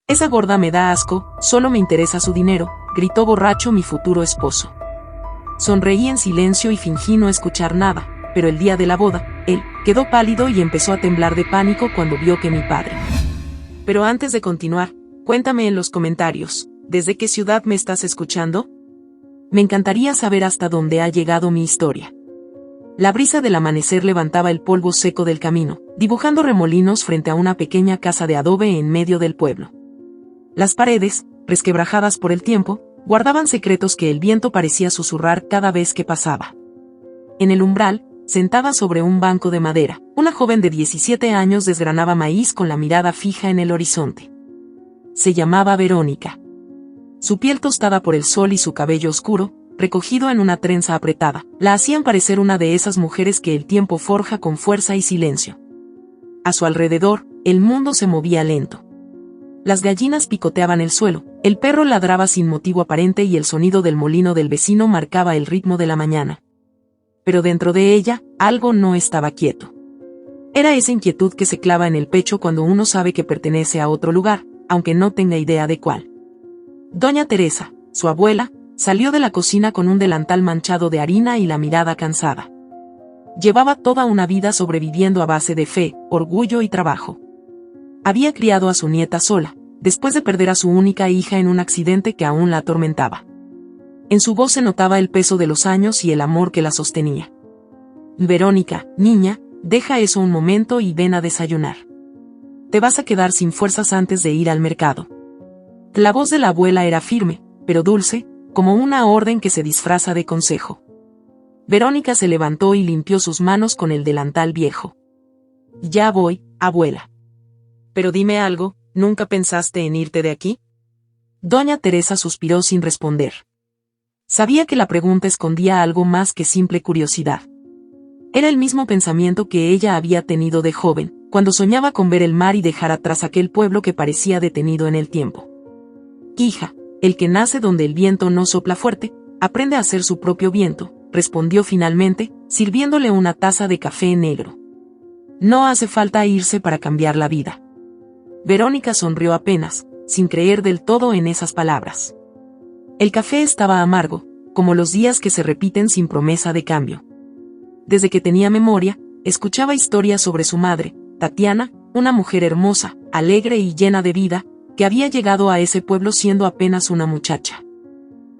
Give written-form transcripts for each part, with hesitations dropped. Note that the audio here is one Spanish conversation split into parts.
Esa gorda me da asco, solo me interesa su dinero, gritó borracho mi futuro esposo. Sonreí en silencio y fingí no escuchar nada, pero el día de la boda, él quedó pálido y empezó a temblar de pánico cuando vio que mi padre. Pero antes de continuar, cuéntame en los comentarios, ¿desde qué ciudad me estás escuchando? Me encantaría saber hasta dónde ha llegado mi historia. La brisa del amanecer levantaba el polvo seco del camino, dibujando remolinos frente a una pequeña casa de adobe en medio del pueblo. Las paredes, resquebrajadas por el tiempo, guardaban secretos que el viento parecía susurrar cada vez que pasaba. En el umbral, sentada sobre un banco de madera, una joven de 17 años desgranaba maíz con la mirada fija en el horizonte. Se llamaba Verónica. Su piel tostada por el sol y su cabello oscuro, recogido en una trenza apretada, la hacían parecer una de esas mujeres que el tiempo forja con fuerza y silencio. A su alrededor, el mundo se movía lento. Las gallinas picoteaban el suelo, el perro ladraba sin motivo aparente y el sonido del molino del vecino marcaba el ritmo de la mañana. Pero dentro de ella, algo no estaba quieto. Era esa inquietud que se clava en el pecho cuando uno sabe que pertenece a otro lugar, aunque no tenga idea de cuál. Doña Teresa, su abuela, salió de la cocina con un delantal manchado de harina y la mirada cansada. Llevaba toda una vida sobreviviendo a base de fe, orgullo y trabajo. Había criado a su nieta sola, después de perder a su única hija en un accidente que aún la atormentaba. En su voz se notaba el peso de los años y el amor que la sostenía. Verónica, niña, deja eso un momento y ven a desayunar. Te vas a quedar sin fuerzas antes de ir al mercado. La voz de la abuela era firme, pero dulce, como una orden que se disfraza de consejo. Verónica se levantó y limpió sus manos con el delantal viejo. Ya voy, abuela. Pero dime algo, ¿nunca pensaste en irte de aquí? Doña Teresa suspiró sin responder. Sabía que la pregunta escondía algo más que simple curiosidad. Era el mismo pensamiento que ella había tenido de joven, cuando soñaba con ver el mar y dejar atrás aquel pueblo que parecía detenido en el tiempo. Hija, el que nace donde el viento no sopla fuerte, aprende a hacer su propio viento, respondió finalmente, sirviéndole una taza de café negro. No hace falta irse para cambiar la vida. Verónica sonrió apenas, sin creer del todo en esas palabras. El café estaba amargo, como los días que se repiten sin promesa de cambio. Desde que tenía memoria, escuchaba historias sobre su madre, Tatiana, una mujer hermosa, alegre y llena de vida, que había llegado a ese pueblo siendo apenas una muchacha.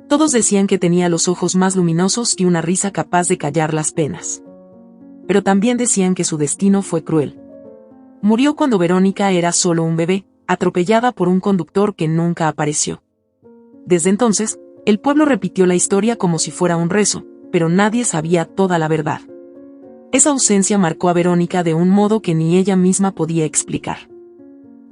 Todos decían que tenía los ojos más luminosos y una risa capaz de callar las penas. Pero también decían que su destino fue cruel. Murió cuando Verónica era solo un bebé, atropellada por un conductor que nunca apareció. Desde entonces, el pueblo repitió la historia como si fuera un rezo, pero nadie sabía toda la verdad. Esa ausencia marcó a Verónica de un modo que ni ella misma podía explicar.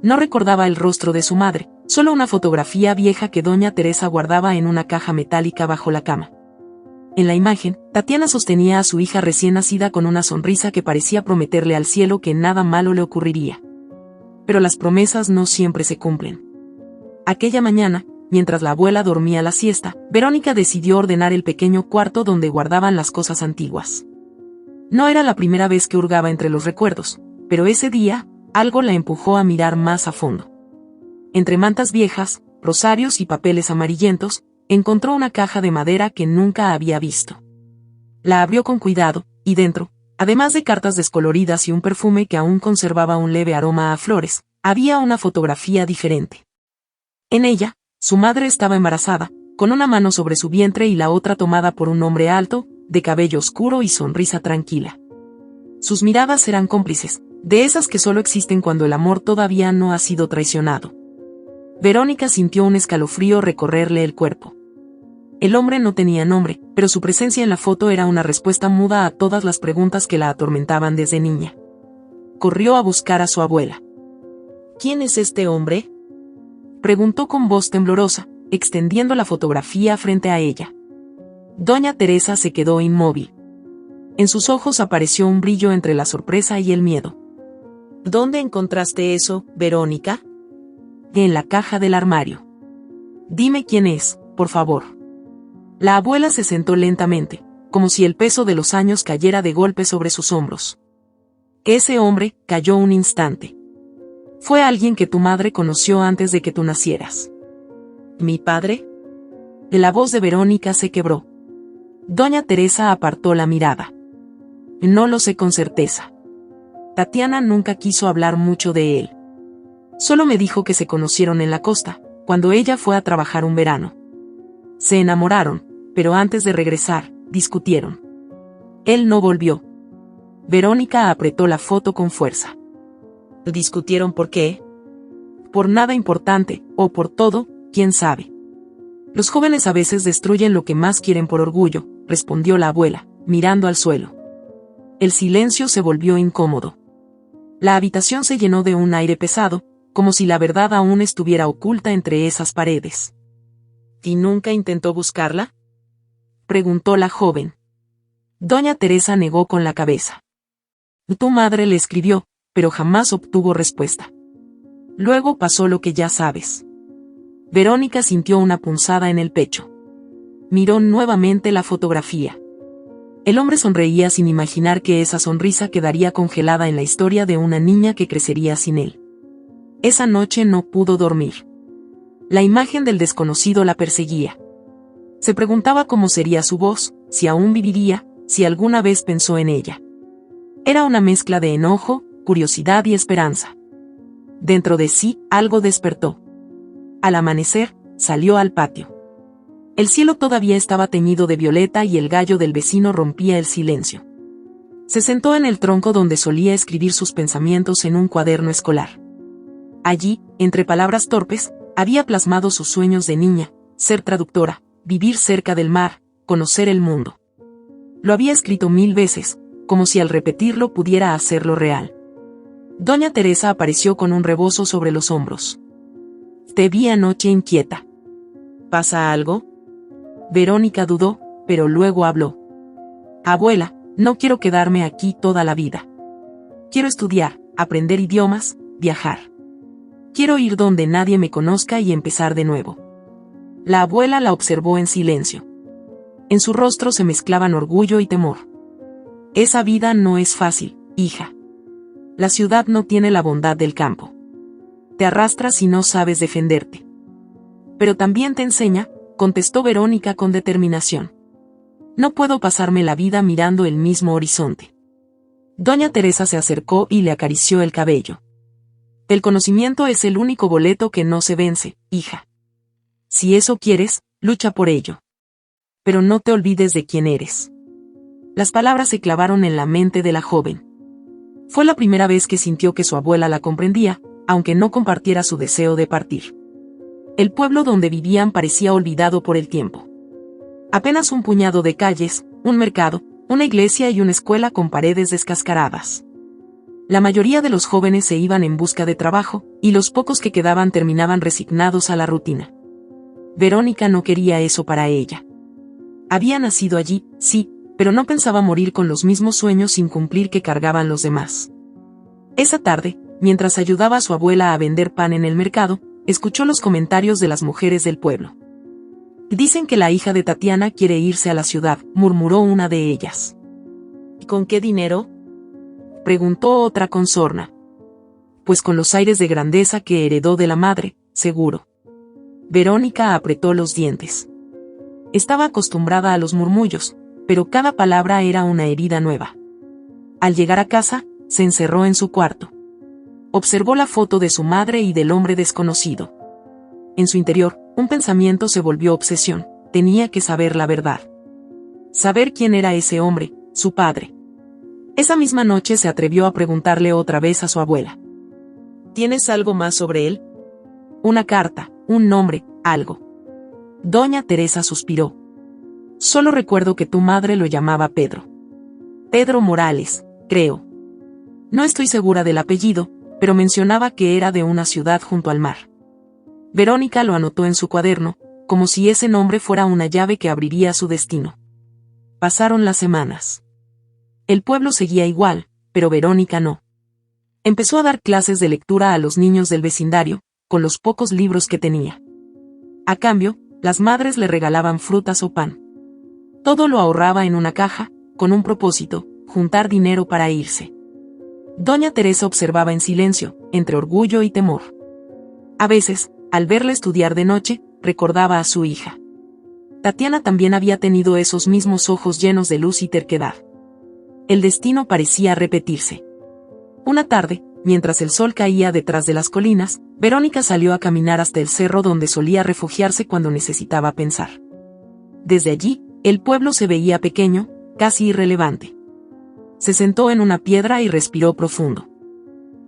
No recordaba el rostro de su madre, solo una fotografía vieja que doña Teresa guardaba en una caja metálica bajo la cama. En la imagen, Tatiana sostenía a su hija recién nacida con una sonrisa que parecía prometerle al cielo que nada malo le ocurriría. Pero las promesas no siempre se cumplen. Aquella mañana, mientras la abuela dormía la siesta, Verónica decidió ordenar el pequeño cuarto donde guardaban las cosas antiguas. No era la primera vez que hurgaba entre los recuerdos, pero ese día, algo la empujó a mirar más a fondo. Entre mantas viejas, rosarios y papeles amarillentos, encontró una caja de madera que nunca había visto. La abrió con cuidado, y dentro, además de cartas descoloridas y un perfume que aún conservaba un leve aroma a flores, había una fotografía diferente. En ella, su madre estaba embarazada, con una mano sobre su vientre y la otra tomada por un hombre alto, de cabello oscuro y sonrisa tranquila. Sus miradas eran cómplices, de esas que solo existen cuando el amor todavía no ha sido traicionado. Verónica sintió un escalofrío recorrerle el cuerpo. El hombre no tenía nombre, pero su presencia en la foto era una respuesta muda a todas las preguntas que la atormentaban desde niña. Corrió a buscar a su abuela. ¿Quién es este hombre?, preguntó con voz temblorosa, extendiendo la fotografía frente a ella. Doña Teresa se quedó inmóvil. En sus ojos apareció un brillo entre la sorpresa y el miedo. ¿Dónde encontraste eso, Verónica? En la caja del armario. Dime quién es, por favor. La abuela se sentó lentamente, como si el peso de los años cayera de golpe sobre sus hombros. Ese hombre cayó un instante. Fue alguien que tu madre conoció antes de que tú nacieras. ¿Mi padre? La voz de Verónica se quebró. Doña Teresa apartó la mirada. No lo sé con certeza. Tatiana nunca quiso hablar mucho de él. Solo me dijo que se conocieron en la costa, cuando ella fue a trabajar un verano. Se enamoraron, pero antes de regresar, discutieron. Él no volvió. Verónica apretó la foto con fuerza. ¿Discutieron por qué? Por nada importante, o por todo, quién sabe. Los jóvenes a veces destruyen lo que más quieren por orgullo, respondió la abuela, mirando al suelo. El silencio se volvió incómodo. La habitación se llenó de un aire pesado, como si la verdad aún estuviera oculta entre esas paredes. ¿Y nunca intentó buscarla?, preguntó la joven. Doña Teresa negó con la cabeza. Tu madre le escribió, pero jamás obtuvo respuesta. Luego pasó lo que ya sabes. Verónica sintió una punzada en el pecho. Miró nuevamente la fotografía. El hombre sonreía sin imaginar que esa sonrisa quedaría congelada en la historia de una niña que crecería sin él. Esa noche no pudo dormir. La imagen del desconocido la perseguía. Se preguntaba cómo sería su voz, si aún viviría, si alguna vez pensó en ella. Era una mezcla de enojo, curiosidad y esperanza. Dentro de sí, algo despertó. Al amanecer, salió al patio. El cielo todavía estaba teñido de violeta y el gallo del vecino rompía el silencio. Se sentó en el tronco donde solía escribir sus pensamientos en un cuaderno escolar. Allí, entre palabras torpes, había plasmado sus sueños de niña: ser traductora, vivir cerca del mar, conocer el mundo. Lo había escrito 1000 veces, como si al repetirlo pudiera hacerlo real. Doña Teresa apareció con un rebozo sobre los hombros. Te vi anoche inquieta. ¿Pasa algo? Verónica dudó, pero luego habló. Abuela, no quiero quedarme aquí toda la vida. Quiero estudiar, aprender idiomas, viajar. Quiero ir donde nadie me conozca y empezar de nuevo. La abuela la observó en silencio. En su rostro se mezclaban orgullo y temor. Esa vida no es fácil, hija. La ciudad no tiene la bondad del campo. Te arrastras y no sabes defenderte. Pero también te enseña, contestó Verónica con determinación. No puedo pasarme la vida mirando el mismo horizonte. Doña Teresa se acercó y le acarició el cabello. El conocimiento es el único boleto que no se vence, hija. Si eso quieres, lucha por ello. Pero no te olvides de quién eres. Las palabras se clavaron en la mente de la joven. Fue la primera vez que sintió que su abuela la comprendía, aunque no compartiera su deseo de partir. El pueblo donde vivían parecía olvidado por el tiempo. Apenas un puñado de calles, un mercado, una iglesia y una escuela con paredes descascaradas. La mayoría de los jóvenes se iban en busca de trabajo, y los pocos que quedaban terminaban resignados a la rutina. Verónica no quería eso para ella. Había nacido allí, sí, pero no pensaba morir con los mismos sueños sin cumplir que cargaban los demás. Esa tarde, mientras ayudaba a su abuela a vender pan en el mercado, escuchó los comentarios de las mujeres del pueblo. Dicen que la hija de Tatiana quiere irse a la ciudad, murmuró una de ellas. ¿Con qué dinero?, preguntó otra con sorna. Pues con los aires de grandeza que heredó de la madre, seguro. Verónica apretó los dientes. Estaba acostumbrada a los murmullos, pero cada palabra era una herida nueva. Al llegar a casa, se encerró en su cuarto. Observó la foto de su madre y del hombre desconocido. En su interior, un pensamiento se volvió obsesión: tenía que saber la verdad. Saber quién era ese hombre, su padre. Esa misma noche se atrevió a preguntarle otra vez a su abuela. ¿Tienes algo más sobre él? Una carta, un nombre, algo. Doña Teresa suspiró. Solo recuerdo que tu madre lo llamaba Pedro. Pedro Morales, creo. No estoy segura del apellido, pero mencionaba que era de una ciudad junto al mar. Verónica lo anotó en su cuaderno, como si ese nombre fuera una llave que abriría su destino. Pasaron las semanas. El pueblo seguía igual, pero Verónica no. Empezó a dar clases de lectura a los niños del vecindario, con los pocos libros que tenía. A cambio, las madres le regalaban frutas o pan. Todo lo ahorraba en una caja, con un propósito: juntar dinero para irse. Doña Teresa observaba en silencio, entre orgullo y temor. A veces, al verla estudiar de noche, recordaba a su hija. Tatiana también había tenido esos mismos ojos llenos de luz y terquedad. El destino parecía repetirse. Una tarde, mientras el sol caía detrás de las colinas, Verónica salió a caminar hasta el cerro donde solía refugiarse cuando necesitaba pensar. Desde allí, el pueblo se veía pequeño, casi irrelevante. Se sentó en una piedra y respiró profundo.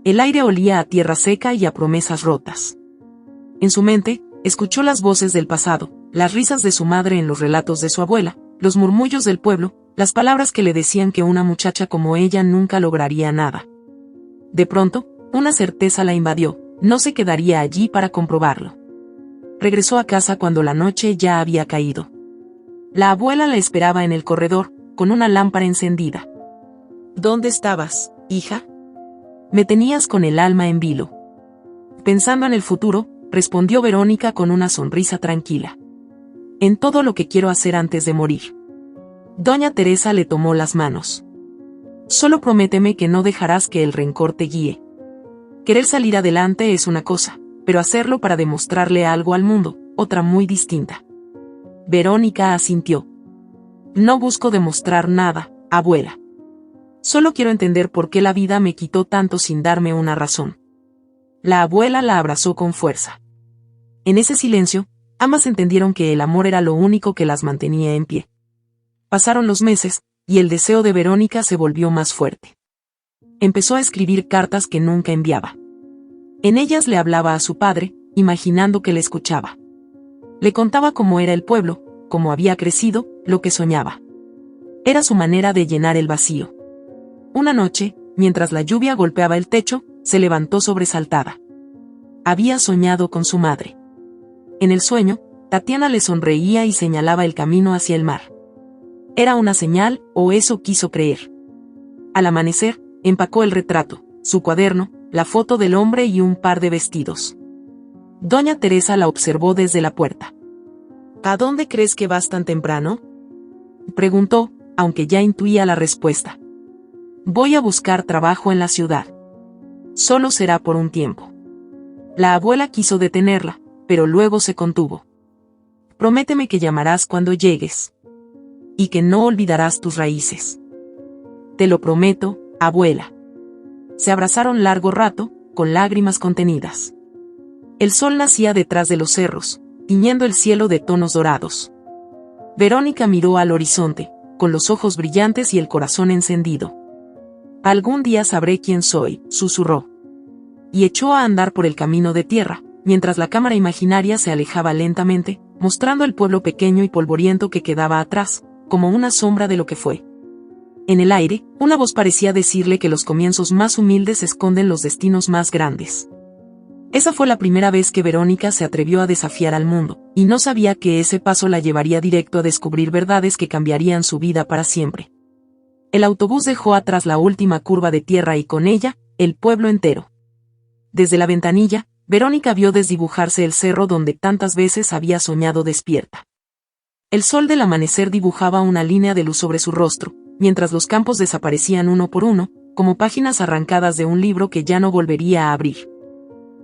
El aire olía a tierra seca y a promesas rotas. En su mente, escuchó las voces del pasado, las risas de su madre en los relatos de su abuela, los murmullos del pueblo, las palabras que le decían que una muchacha como ella nunca lograría nada. De pronto, una certeza la invadió, no se quedaría allí para comprobarlo. Regresó a casa cuando la noche ya había caído. La abuela la esperaba en el corredor, con una lámpara encendida. ¿Dónde estabas, hija? Me tenías con el alma en vilo. Pensando en el futuro, respondió Verónica con una sonrisa tranquila. En todo lo que quiero hacer antes de morir. Doña Teresa le tomó las manos. Solo prométeme que no dejarás que el rencor te guíe. Querer salir adelante es una cosa, pero hacerlo para demostrarle algo al mundo, otra muy distinta. Verónica asintió. No busco demostrar nada, abuela. Solo quiero entender por qué la vida me quitó tanto sin darme una razón. La abuela la abrazó con fuerza. En ese silencio, ambas entendieron que el amor era lo único que las mantenía en pie. Pasaron los meses, y el deseo de Verónica se volvió más fuerte. Empezó a escribir cartas que nunca enviaba. En ellas le hablaba a su padre, imaginando que le escuchaba. Le contaba cómo era el pueblo, cómo había crecido, lo que soñaba. Era su manera de llenar el vacío. Una noche, mientras la lluvia golpeaba el techo, se levantó sobresaltada. Había soñado con su madre. En el sueño, Tatiana le sonreía y señalaba el camino hacia el mar. Era una señal, o eso quiso creer. Al amanecer, empacó el retrato, su cuaderno, la foto del hombre y un par de vestidos. Doña Teresa la observó desde la puerta. ¿A dónde crees que vas tan temprano?, preguntó, aunque ya intuía la respuesta. Voy a buscar trabajo en la ciudad. Solo será por un tiempo. La abuela quiso detenerla, pero luego se contuvo. Prométeme que llamarás cuando llegues. Y que no olvidarás tus raíces. Te lo prometo, abuela. Se abrazaron largo rato, con lágrimas contenidas. El sol nacía detrás de los cerros, tiñendo el cielo de tonos dorados. Verónica miró al horizonte, con los ojos brillantes y el corazón encendido. Algún día sabré quién soy, susurró. Y echó a andar por el camino de tierra, mientras la cámara imaginaria se alejaba lentamente, mostrando el pueblo pequeño y polvoriento que quedaba atrás, como una sombra de lo que fue. En el aire, una voz parecía decirle que los comienzos más humildes esconden los destinos más grandes. Esa fue la primera vez que Verónica se atrevió a desafiar al mundo, y no sabía que ese paso la llevaría directo a descubrir verdades que cambiarían su vida para siempre. El autobús dejó atrás la última curva de tierra y con ella, el pueblo entero. Desde la ventanilla, Verónica vio desdibujarse el cerro donde tantas veces había soñado despierta. El sol del amanecer dibujaba una línea de luz sobre su rostro, mientras los campos desaparecían uno por uno, como páginas arrancadas de un libro que ya no volvería a abrir.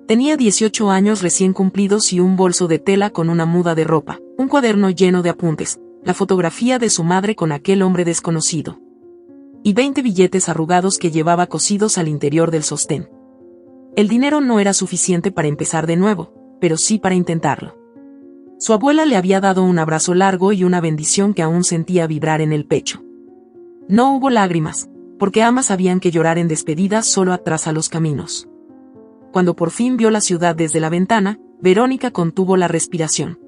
Tenía 18 años recién cumplidos y un bolso de tela con una muda de ropa, un cuaderno lleno de apuntes, la fotografía de su madre con aquel hombre desconocido. Y 20 billetes arrugados que llevaba cosidos al interior del sostén. El dinero no era suficiente para empezar de nuevo, pero sí para intentarlo. Su abuela le había dado un abrazo largo y una bendición que aún sentía vibrar en el pecho. No hubo lágrimas, porque ambas sabían que llorar en despedida solo atrasa los caminos. Cuando por fin vio la ciudad desde la ventana, Verónica contuvo la respiración.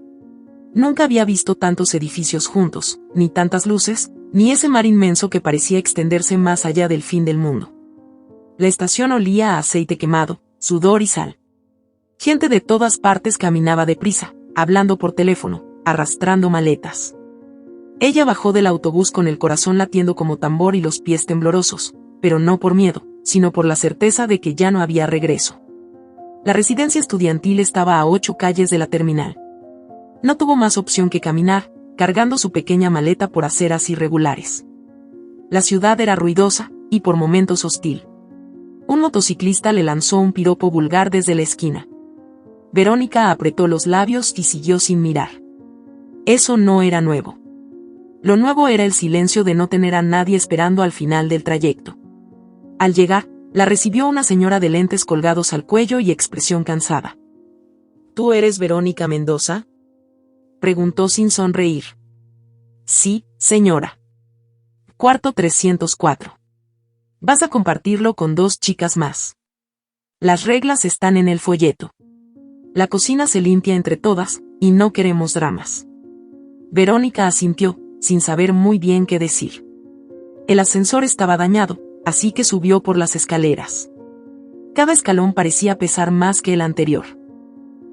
Nunca había visto tantos edificios juntos, ni tantas luces, ni ese mar inmenso que parecía extenderse más allá del fin del mundo. La estación olía a aceite quemado, sudor y sal. Gente de todas partes caminaba deprisa, hablando por teléfono, arrastrando maletas. Ella bajó del autobús con el corazón latiendo como tambor y los pies temblorosos, pero no por miedo, sino por la certeza de que ya no había regreso. La residencia estudiantil estaba a 8 calles de la terminal. No tuvo más opción que caminar, cargando su pequeña maleta por aceras irregulares. La ciudad era ruidosa, y por momentos hostil. Un motociclista le lanzó un piropo vulgar desde la esquina. Verónica apretó los labios y siguió sin mirar. Eso no era nuevo. Lo nuevo era el silencio de no tener a nadie esperando al final del trayecto. Al llegar, la recibió una señora de lentes colgados al cuello y expresión cansada. ¿Tú eres Verónica Mendoza?, preguntó sin sonreír. Sí, señora. Cuarto 304. Vas a compartirlo con 2 chicas más. Las reglas están en el folleto. La cocina se limpia entre todas, y no queremos dramas. Verónica asintió, sin saber muy bien qué decir. El ascensor estaba dañado, así que subió por las escaleras. Cada escalón parecía pesar más que el anterior.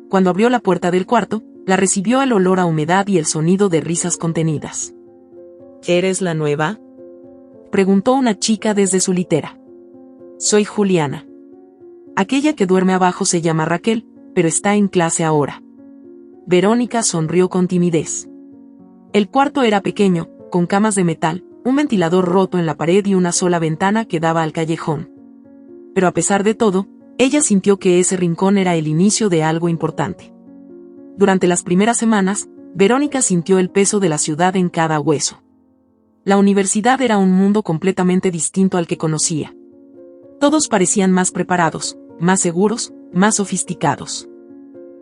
Cuando abrió la puerta del cuarto, la recibió el olor a humedad y el sonido de risas contenidas. ¿Eres la nueva?, preguntó una chica desde su litera. Soy Juliana. Aquella que duerme abajo se llama Raquel, pero está en clase ahora. Verónica sonrió con timidez. El cuarto era pequeño, con camas de metal, un ventilador roto en la pared y una sola ventana que daba al callejón. Pero a pesar de todo, ella sintió que ese rincón era el inicio de algo importante. Durante las primeras semanas, Verónica sintió el peso de la ciudad en cada hueso. La universidad era un mundo completamente distinto al que conocía. Todos parecían más preparados, más seguros, más sofisticados.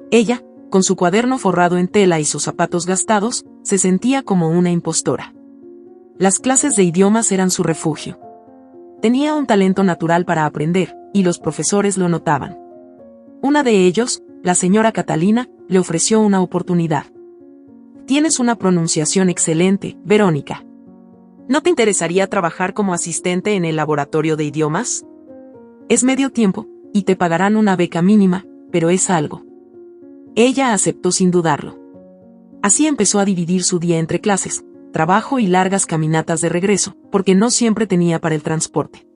Ella, con su cuaderno forrado en tela y sus zapatos gastados, se sentía como una impostora. Las clases de idiomas eran su refugio. Tenía un talento natural para aprender, y los profesores lo notaban. Una de ellos, la señora Catalina, le ofreció una oportunidad. Tienes una pronunciación excelente, Verónica. ¿No te interesaría trabajar como asistente en el laboratorio de idiomas? Es medio tiempo, y te pagarán una beca mínima, pero es algo. Ella aceptó sin dudarlo. Así empezó a dividir su día entre clases, trabajo y largas caminatas de regreso, porque no siempre tenía para el transporte.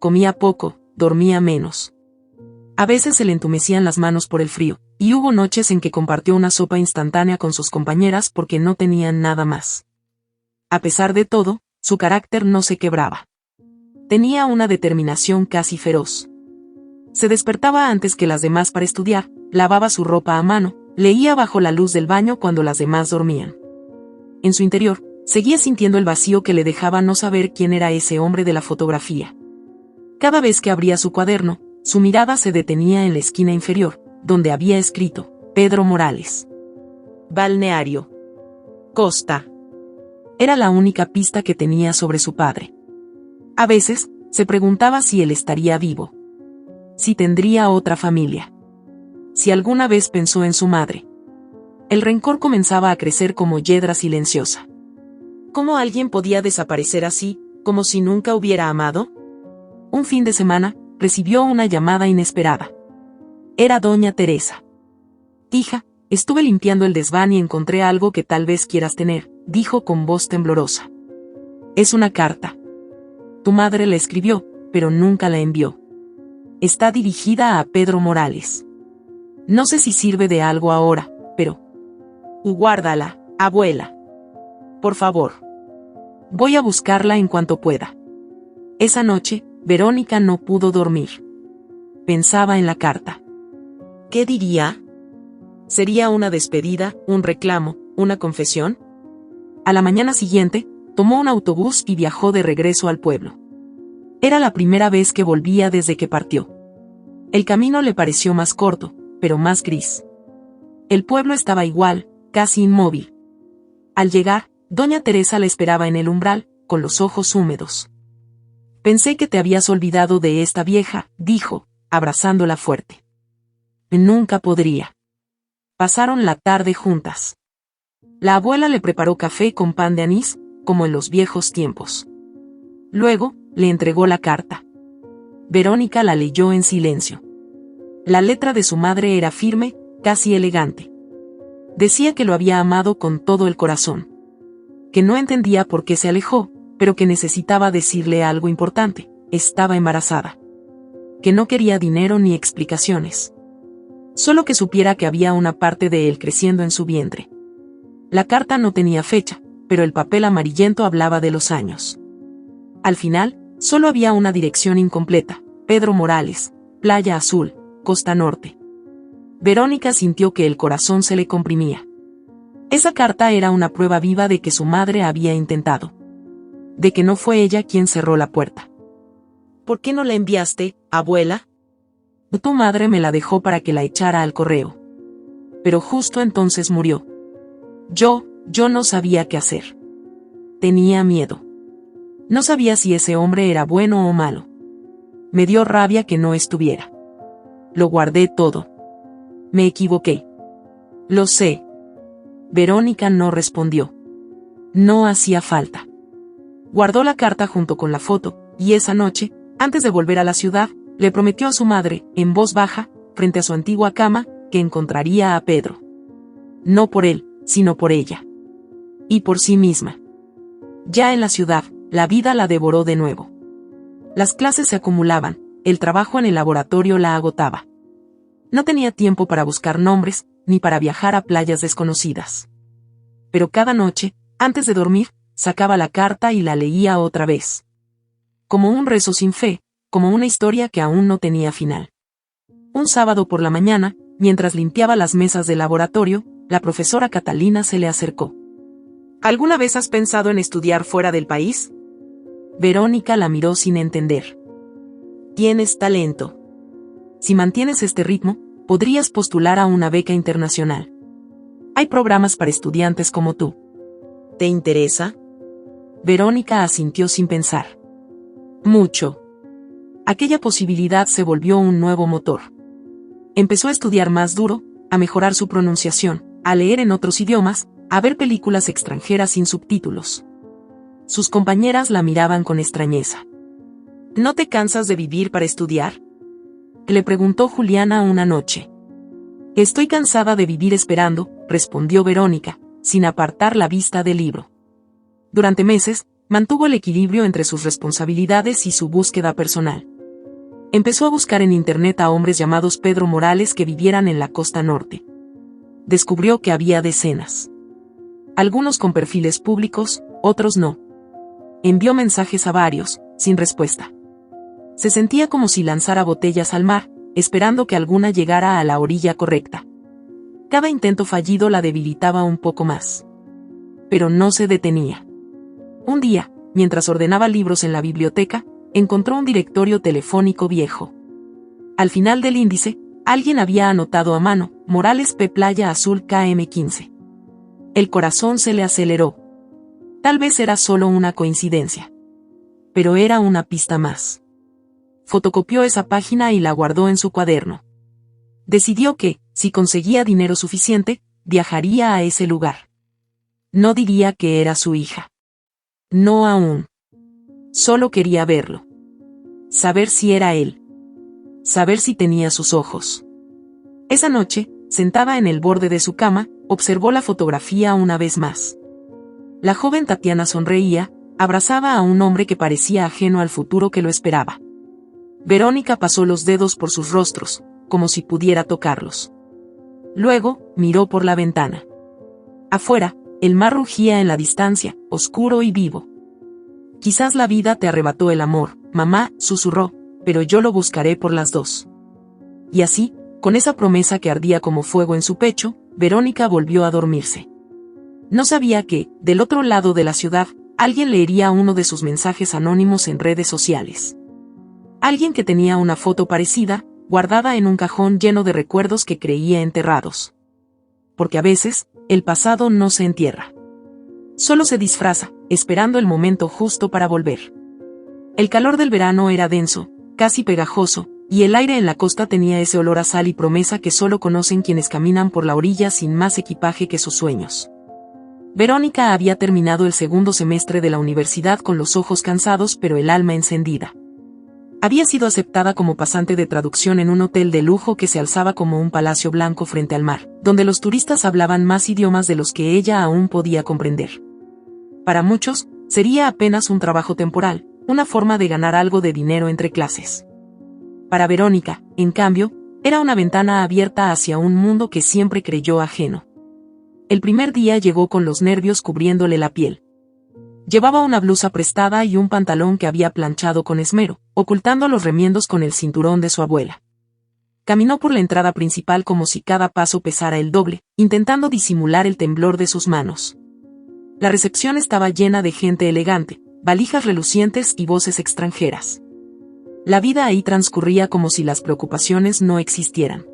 Comía poco, dormía menos. A veces se le entumecían las manos por el frío, y hubo noches en que compartió una sopa instantánea con sus compañeras porque no tenían nada más. A pesar de todo, su carácter no se quebraba. Tenía una determinación casi feroz. Se despertaba antes que las demás para estudiar, lavaba su ropa a mano, leía bajo la luz del baño cuando las demás dormían. En su interior, seguía sintiendo el vacío que le dejaba no saber quién era ese hombre de la fotografía. Cada vez que abría su cuaderno, su mirada se detenía en la esquina inferior, donde había escrito, Pedro Morales. Balneario. Costa. Era la única pista que tenía sobre su padre. A veces, se preguntaba si él estaría vivo. Si tendría otra familia. Si alguna vez pensó en su madre. El rencor comenzaba a crecer como hiedra silenciosa. ¿Cómo alguien podía desaparecer así, como si nunca hubiera amado? Un fin de semana, recibió una llamada inesperada. Era doña Teresa. Hija, estuve limpiando el desván y encontré algo que tal vez quieras tener, dijo con voz temblorosa. Es una carta. Tu madre la escribió, pero nunca la envió. Está dirigida a Pedro Morales. No sé si sirve de algo ahora, pero... Guárdala, abuela. Por favor. Voy a buscarla en cuanto pueda. Esa noche, Verónica no pudo dormir. Pensaba en la carta. ¿Qué diría? ¿Sería una despedida, un reclamo, una confesión? A la mañana siguiente, tomó un autobús y viajó de regreso al pueblo. Era la primera vez que volvía desde que partió. El camino le pareció más corto, pero más gris. El pueblo estaba igual, casi inmóvil. Al llegar, doña Teresa la esperaba en el umbral, con los ojos húmedos. Pensé que te habías olvidado de esta vieja, dijo, abrazándola fuerte. Nunca podría. Pasaron la tarde juntas. La abuela le preparó café con pan de anís, como en los viejos tiempos. Luego, le entregó la carta. Verónica la leyó en silencio. La letra de su madre era firme, casi elegante. Decía que lo había amado con todo el corazón. Que no entendía por qué se alejó, pero que necesitaba decirle algo importante, estaba embarazada. Que no quería dinero ni explicaciones. Solo que supiera que había una parte de él creciendo en su vientre. La carta no tenía fecha, pero el papel amarillento hablaba de los años. Al final, solo había una dirección incompleta, Pedro Morales, Playa Azul, Costa Norte. Verónica sintió que el corazón se le comprimía. Esa carta era una prueba viva de que su madre había intentado. De que no fue ella quien cerró la puerta. ¿Por qué no la enviaste, abuela? Tu madre me la dejó para que la echara al correo. Pero justo entonces murió. Yo no sabía qué hacer. Tenía miedo. No sabía si ese hombre era bueno o malo. Me dio rabia que no estuviera. Lo guardé todo. Me equivoqué. Lo sé. Verónica no respondió. No hacía falta. Guardó la carta junto con la foto, y esa noche, antes de volver a la ciudad, le prometió a su madre, en voz baja, frente a su antigua cama, que encontraría a Pedro. No por él, sino por ella. Y por sí misma. Ya en la ciudad, la vida la devoró de nuevo. Las clases se acumulaban, el trabajo en el laboratorio la agotaba. No tenía tiempo para buscar nombres, ni para viajar a playas desconocidas. Pero cada noche, antes de dormir, sacaba la carta y la leía otra vez. Como un rezo sin fe, como una historia que aún no tenía final. Un sábado por la mañana, mientras limpiaba las mesas del laboratorio, la profesora Catalina se le acercó. ¿Alguna vez has pensado en estudiar fuera del país? Verónica la miró sin entender. Tienes talento. Si mantienes este ritmo, podrías postular a una beca internacional. Hay programas para estudiantes como tú. ¿Te interesa? Verónica asintió sin pensar. Mucho. Aquella posibilidad se volvió un nuevo motor. Empezó a estudiar más duro, a mejorar su pronunciación, a leer en otros idiomas, a ver películas extranjeras sin subtítulos. Sus compañeras la miraban con extrañeza. ¿No te cansas de vivir para estudiar? Le preguntó Juliana una noche. Estoy cansada de vivir esperando, respondió Verónica, sin apartar la vista del libro. Durante meses, mantuvo el equilibrio entre sus responsabilidades y su búsqueda personal. Empezó a buscar en internet a hombres llamados Pedro Morales que vivieran en la costa norte. Descubrió que había decenas. Algunos con perfiles públicos, otros no. Envió mensajes a varios, sin respuesta. Se sentía como si lanzara botellas al mar, esperando que alguna llegara a la orilla correcta. Cada intento fallido la debilitaba un poco más. Pero no se detenía. Un día, mientras ordenaba libros en la biblioteca, encontró un directorio telefónico viejo. Al final del índice, alguien había anotado a mano, Morales P. Playa Azul KM15. El corazón se le aceleró. Tal vez era solo una coincidencia. Pero era una pista más. Fotocopió esa página y la guardó en su cuaderno. Decidió que, si conseguía dinero suficiente, viajaría a ese lugar. No diría que era su hija. No aún. Solo quería verlo. Saber si era él. Saber si tenía sus ojos. Esa noche, sentada en el borde de su cama, observó la fotografía una vez más. La joven Tatiana sonreía, abrazaba a un hombre que parecía ajeno al futuro que lo esperaba. Verónica pasó los dedos por sus rostros, como si pudiera tocarlos. Luego, miró por la ventana. Afuera, el mar rugía en la distancia, oscuro y vivo. Quizás la vida te arrebató el amor, mamá, susurró, pero yo lo buscaré por las dos. Y así, con esa promesa que ardía como fuego en su pecho, Verónica volvió a dormirse. No sabía que, del otro lado de la ciudad, alguien leería uno de sus mensajes anónimos en redes sociales. Alguien que tenía una foto parecida, guardada en un cajón lleno de recuerdos que creía enterrados. Porque a veces, el pasado no se entierra. Solo se disfraza, esperando el momento justo para volver. El calor del verano era denso, casi pegajoso, y el aire en la costa tenía ese olor a sal y promesa que solo conocen quienes caminan por la orilla sin más equipaje que sus sueños. Verónica había terminado el segundo semestre de la universidad con los ojos cansados pero el alma encendida. Había sido aceptada como pasante de traducción en un hotel de lujo que se alzaba como un palacio blanco frente al mar, donde los turistas hablaban más idiomas de los que ella aún podía comprender. Para muchos, sería apenas un trabajo temporal, una forma de ganar algo de dinero entre clases. Para Verónica, en cambio, era una ventana abierta hacia un mundo que siempre creyó ajeno. El primer día llegó con los nervios cubriéndole la piel. Llevaba una blusa prestada y un pantalón que había planchado con esmero, ocultando los remiendos con el cinturón de su abuela. Caminó por la entrada principal como si cada paso pesara el doble, intentando disimular el temblor de sus manos. La recepción estaba llena de gente elegante, valijas relucientes y voces extranjeras. La vida ahí transcurría como si las preocupaciones no existieran.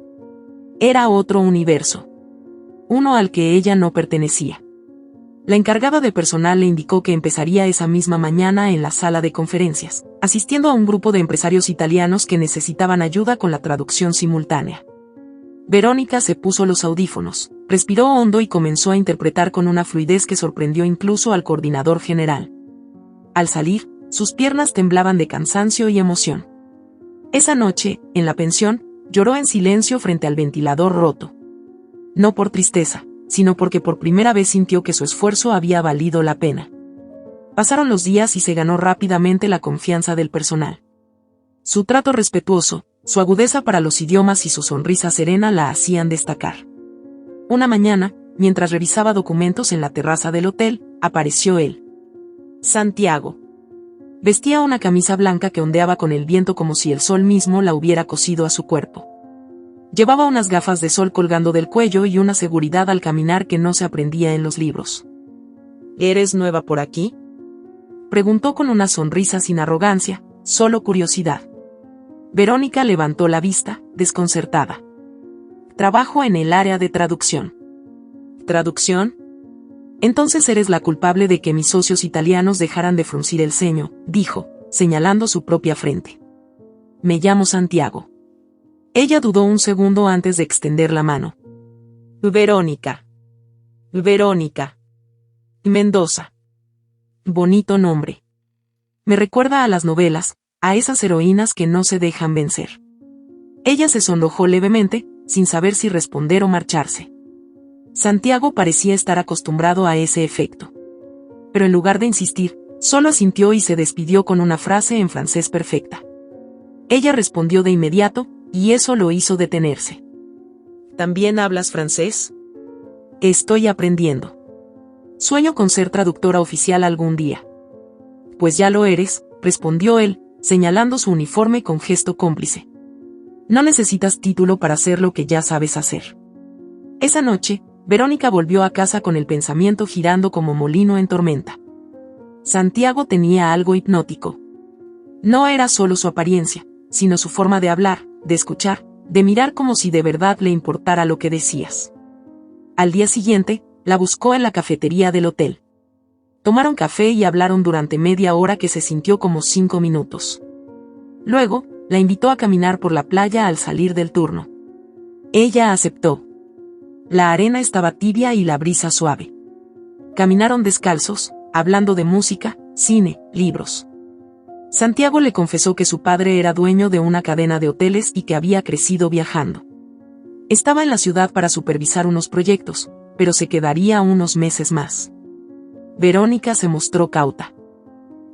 Era otro universo. Uno al que ella no pertenecía. La encargada de personal le indicó que empezaría esa misma mañana en la sala de conferencias, asistiendo a un grupo de empresarios italianos que necesitaban ayuda con la traducción simultánea. Verónica se puso los audífonos, respiró hondo y comenzó a interpretar con una fluidez que sorprendió incluso al coordinador general. Al salir, sus piernas temblaban de cansancio y emoción. Esa noche, en la pensión, lloró en silencio frente al ventilador roto. No por tristeza, sino porque por primera vez sintió que su esfuerzo había valido la pena. Pasaron los días y se ganó rápidamente la confianza del personal. Su trato respetuoso, su agudeza para los idiomas y su sonrisa serena la hacían destacar. Una mañana, mientras revisaba documentos en la terraza del hotel, apareció él. Santiago. Vestía una camisa blanca que ondeaba con el viento como si el sol mismo la hubiera cosido a su cuerpo. Llevaba unas gafas de sol colgando del cuello y una seguridad al caminar que no se aprendía en los libros. ¿Eres nueva por aquí?, preguntó con una sonrisa sin arrogancia, solo curiosidad. Verónica levantó la vista, desconcertada. Trabajo en el área de traducción. ¿Traducción? Entonces eres la culpable de que mis socios italianos dejaran de fruncir el ceño, dijo, señalando su propia frente. Me llamo Santiago. Ella dudó un segundo antes de extender la mano. Verónica. Verónica. Mendoza. Bonito nombre. Me recuerda a las novelas, a esas heroínas que no se dejan vencer. Ella se sonrojó levemente, sin saber si responder o marcharse. Santiago parecía estar acostumbrado a ese efecto. Pero en lugar de insistir, solo asintió y se despidió con una frase en francés perfecta. Ella respondió de inmediato, y eso lo hizo detenerse. ¿También hablas francés? Estoy aprendiendo. Sueño con ser traductora oficial algún día. Pues ya lo eres, respondió él, señalando su uniforme con gesto cómplice. No necesitas título para hacer lo que ya sabes hacer. Esa noche, Verónica volvió a casa con el pensamiento girando como molino en tormenta. Santiago tenía algo hipnótico. No era solo su apariencia, sino su forma de hablar, de escuchar, de mirar como si de verdad le importara lo que decías. Al día siguiente, la buscó en la cafetería del hotel. Tomaron café y hablaron durante media hora que se sintió como 5 minutos. Luego, la invitó a caminar por la playa al salir del turno. Ella aceptó. La arena estaba tibia y la brisa suave. Caminaron descalzos, hablando de música, cine, libros. Santiago le confesó que su padre era dueño de una cadena de hoteles y que había crecido viajando. Estaba en la ciudad para supervisar unos proyectos, pero se quedaría unos meses más. Verónica se mostró cauta.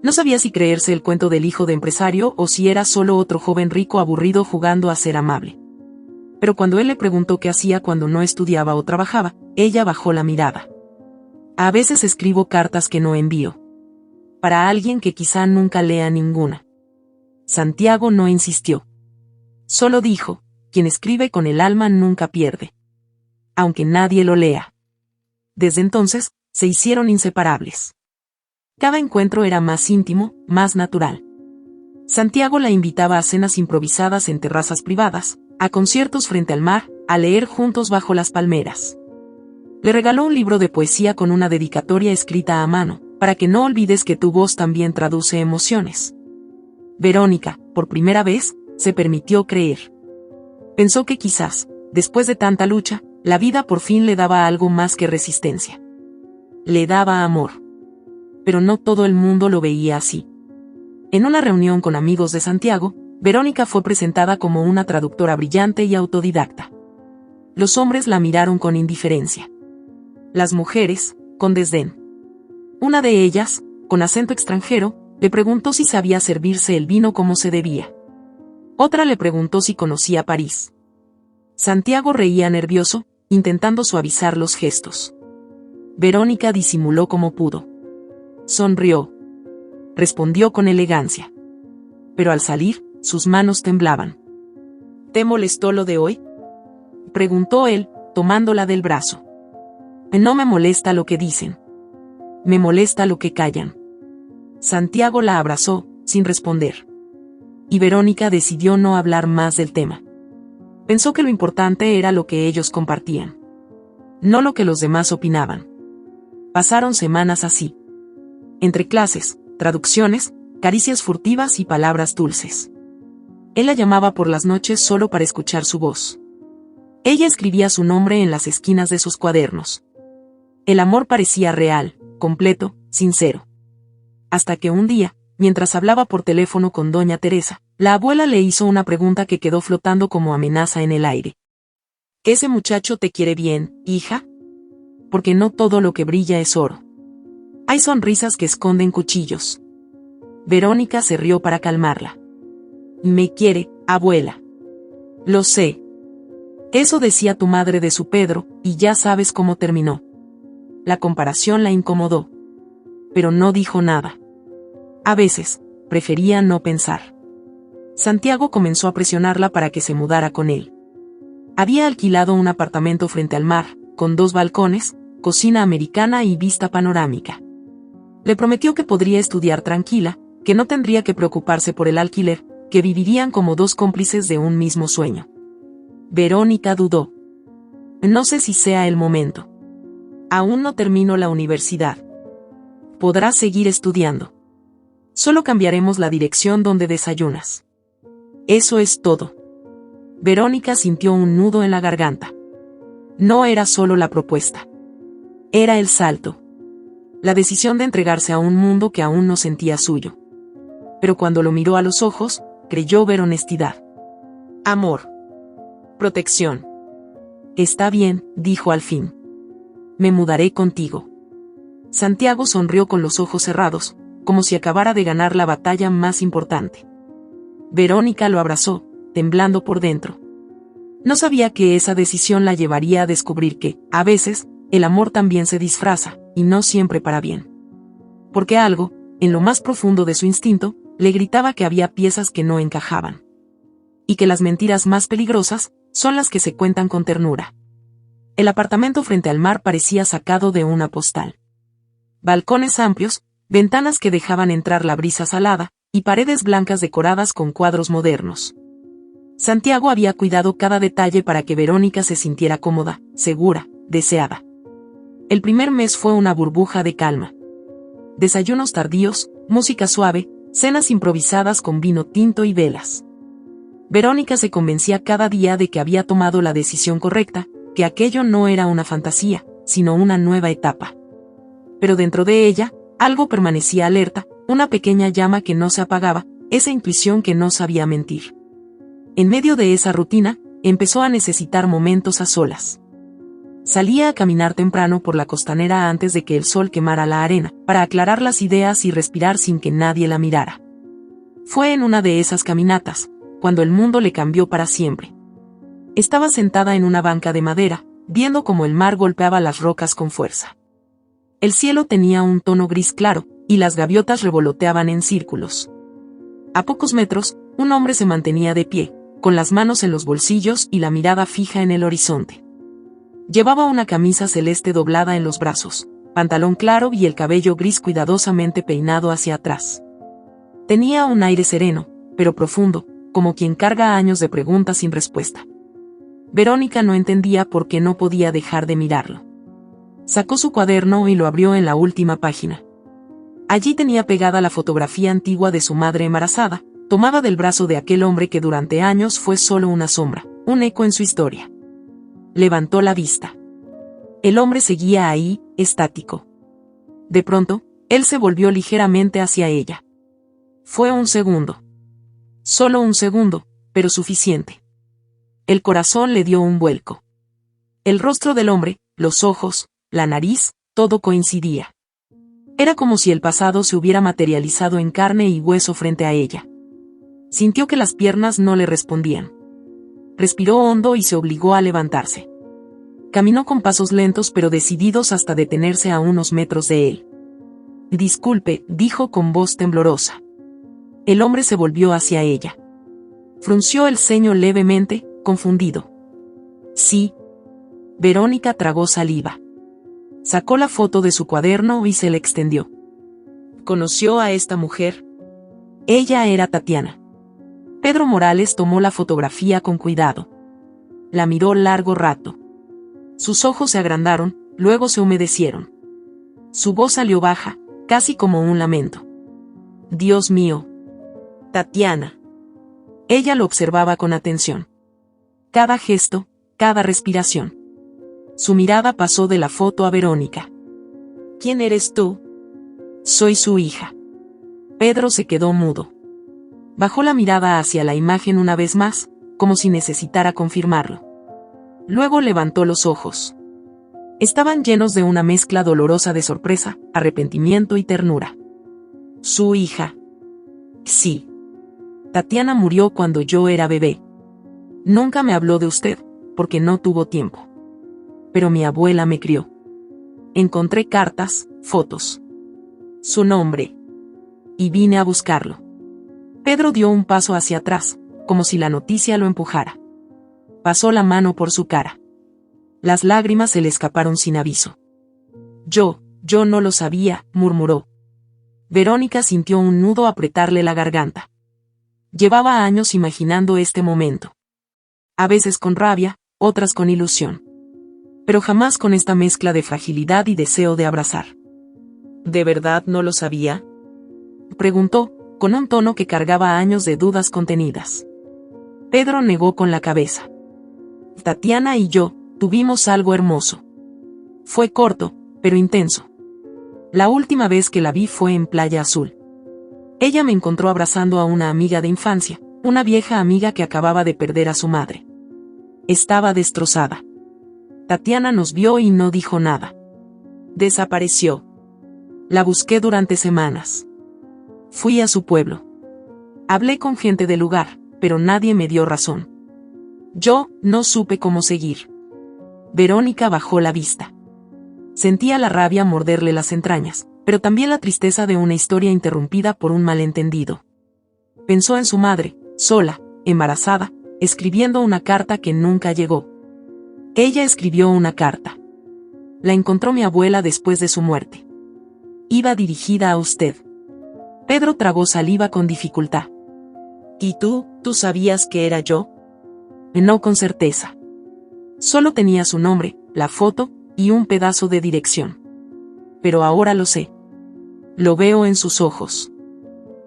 No sabía si creerse el cuento del hijo de empresario o si era solo otro joven rico aburrido jugando a ser amable. Pero cuando él le preguntó qué hacía cuando no estudiaba o trabajaba, ella bajó la mirada. A veces escribo cartas que no envío. Para alguien que quizá nunca lea ninguna. Santiago no insistió. Solo dijo, quien escribe con el alma nunca pierde. Aunque nadie lo lea. Desde entonces, se hicieron inseparables. Cada encuentro era más íntimo, más natural. Santiago la invitaba a cenas improvisadas en terrazas privadas, a conciertos frente al mar, a leer juntos bajo las palmeras. Le regaló un libro de poesía con una dedicatoria escrita a mano, para que no olvides que tu voz también traduce emociones. Verónica, por primera vez, se permitió creer. Pensó que quizás, después de tanta lucha, la vida por fin le daba algo más que resistencia. Le daba amor. Pero no todo el mundo lo veía así. En una reunión con amigos de Santiago, Verónica fue presentada como una traductora brillante y autodidacta. Los hombres la miraron con indiferencia. Las mujeres, con desdén. Una de ellas, con acento extranjero, le preguntó si sabía servirse el vino como se debía. Otra le preguntó si conocía París. Santiago reía nervioso, intentando suavizar los gestos. Verónica disimuló como pudo. Sonrió. Respondió con elegancia. Pero al salir, sus manos temblaban. ¿Te molestó lo de hoy?, preguntó él, tomándola del brazo. No me molesta lo que dicen. Me molesta lo que callan. Santiago la abrazó, sin responder. Y Verónica decidió no hablar más del tema. Pensó que lo importante era lo que ellos compartían, no lo que los demás opinaban. Pasaron semanas así. Entre clases, traducciones, caricias furtivas y palabras dulces. Él la llamaba por las noches solo para escuchar su voz. Ella escribía su nombre en las esquinas de sus cuadernos. El amor parecía real, completo, sincero. Hasta que un día, mientras hablaba por teléfono con doña Teresa, la abuela le hizo una pregunta que quedó flotando como amenaza en el aire. ¿Ese muchacho te quiere bien, hija? Porque no todo lo que brilla es oro. Hay sonrisas que esconden cuchillos. Verónica se rió para calmarla. Me quiere, abuela. Lo sé. Eso decía tu madre de su Pedro, y ya sabes cómo terminó. La comparación la incomodó. Pero no dijo nada. A veces, prefería no pensar. Santiago comenzó a presionarla para que se mudara con él. Había alquilado un apartamento frente al mar, con 2 balcones, cocina americana y vista panorámica. Le prometió que podría estudiar tranquila, que no tendría que preocuparse por el alquiler, que vivirían como 2 cómplices de un mismo sueño. Verónica dudó. No sé si sea el momento. Aún no termino la universidad. Podrás seguir estudiando. Solo cambiaremos la dirección donde desayunas. Eso es todo. Verónica sintió un nudo en la garganta. No era solo la propuesta. Era el salto. La decisión de entregarse a un mundo que aún no sentía suyo. Pero cuando lo miró a los ojos, creyó ver honestidad. Amor. Protección. Está bien, dijo al fin. Me mudaré contigo. Santiago sonrió con los ojos cerrados, como si acabara de ganar la batalla más importante. Verónica lo abrazó, temblando por dentro. No sabía que esa decisión la llevaría a descubrir que, a veces, el amor también se disfraza, y no siempre para bien. Porque algo, en lo más profundo de su instinto, le gritaba que había piezas que no encajaban. Y que las mentiras más peligrosas son las que se cuentan con ternura. El apartamento frente al mar parecía sacado de una postal. Balcones amplios, ventanas que dejaban entrar la brisa salada, y paredes blancas decoradas con cuadros modernos. Santiago había cuidado cada detalle para que Verónica se sintiera cómoda, segura, deseada. El primer mes fue una burbuja de calma. Desayunos tardíos, música suave, cenas improvisadas con vino tinto y velas. Verónica se convencía cada día de que había tomado la decisión correcta, que aquello no era una fantasía, sino una nueva etapa. Pero dentro de ella, algo permanecía alerta, una pequeña llama que no se apagaba, esa intuición que no sabía mentir. En medio de esa rutina, empezó a necesitar momentos a solas. Salía a caminar temprano por la costanera antes de que el sol quemara la arena, para aclarar las ideas y respirar sin que nadie la mirara. Fue en una de esas caminatas, cuando el mundo le cambió para siempre. Estaba sentada en una banca de madera, viendo cómo el mar golpeaba las rocas con fuerza. El cielo tenía un tono gris claro, y las gaviotas revoloteaban en círculos. A pocos metros, un hombre se mantenía de pie, con las manos en los bolsillos y la mirada fija en el horizonte. Llevaba una camisa celeste doblada en los brazos, pantalón claro y el cabello gris cuidadosamente peinado hacia atrás. Tenía un aire sereno, pero profundo, como quien carga años de preguntas sin respuesta. Verónica no entendía por qué no podía dejar de mirarlo. Sacó su cuaderno y lo abrió en la última página. Allí tenía pegada la fotografía antigua de su madre embarazada, tomada del brazo de aquel hombre que durante años fue solo una sombra, un eco en su historia. Levantó la vista. El hombre seguía ahí, estático. De pronto, él se volvió ligeramente hacia ella. Fue un segundo. Solo un segundo, pero suficiente. El corazón le dio un vuelco. El rostro del hombre, los ojos, la nariz, todo coincidía. Era como si el pasado se hubiera materializado en carne y hueso frente a ella. Sintió que las piernas no le respondían. Respiró hondo y se obligó a levantarse. Caminó con pasos lentos pero decididos hasta detenerse a unos metros de él. Disculpe, dijo con voz temblorosa. El hombre se volvió hacia ella. Frunció el ceño levemente, confundido. Sí. Verónica tragó saliva. Sacó la foto de su cuaderno y se la extendió. ¿Conoció a esta mujer? Ella era Tatiana. Pedro Morales tomó la fotografía con cuidado. La miró largo rato. Sus ojos se agrandaron, luego se humedecieron. Su voz salió baja, casi como un lamento. Dios mío. Tatiana. Ella lo observaba con atención. Cada gesto, cada respiración. Su mirada pasó de la foto a Verónica. ¿Quién eres tú? Soy su hija. Pedro se quedó mudo. Bajó la mirada hacia la imagen una vez más, como si necesitara confirmarlo. Luego levantó los ojos. Estaban llenos de una mezcla dolorosa de sorpresa, arrepentimiento y ternura. ¿Su hija? Sí. Tatiana murió cuando yo era bebé. Nunca me habló de usted, porque no tuvo tiempo. Pero mi abuela me crió. Encontré cartas, fotos. Su nombre. Y vine a buscarlo. Pedro dio un paso hacia atrás, como si la noticia lo empujara. Pasó la mano por su cara. Las lágrimas se le escaparon sin aviso. Yo no lo sabía, murmuró. Verónica sintió un nudo apretarle la garganta. Llevaba años imaginando este momento. A veces con rabia, otras con ilusión. Pero jamás con esta mezcla de fragilidad y deseo de abrazar. ¿De verdad no lo sabía? Preguntó, con un tono que cargaba años de dudas contenidas. Pedro negó con la cabeza. Tatiana y yo tuvimos algo hermoso. Fue corto, pero intenso. La última vez que la vi fue en Playa Azul. Ella me encontró abrazando a una amiga de infancia, una vieja amiga que acababa de perder a su madre. Estaba destrozada. Tatiana nos vio y no dijo nada. Desapareció. La busqué durante semanas. Fui a su pueblo. Hablé con gente del lugar, pero nadie me dio razón. Yo no supe cómo seguir. Verónica bajó la vista. Sentía la rabia morderle las entrañas, pero también la tristeza de una historia interrumpida por un malentendido. Pensó en su madre, sola, embarazada, escribiendo una carta que nunca llegó. Ella escribió una carta. La encontró mi abuela después de su muerte. Iba dirigida a usted. Pedro tragó saliva con dificultad. ¿Y tú sabías que era yo? No con certeza. Solo tenía su nombre, la foto, y un pedazo de dirección. Pero ahora lo sé. Lo veo en sus ojos.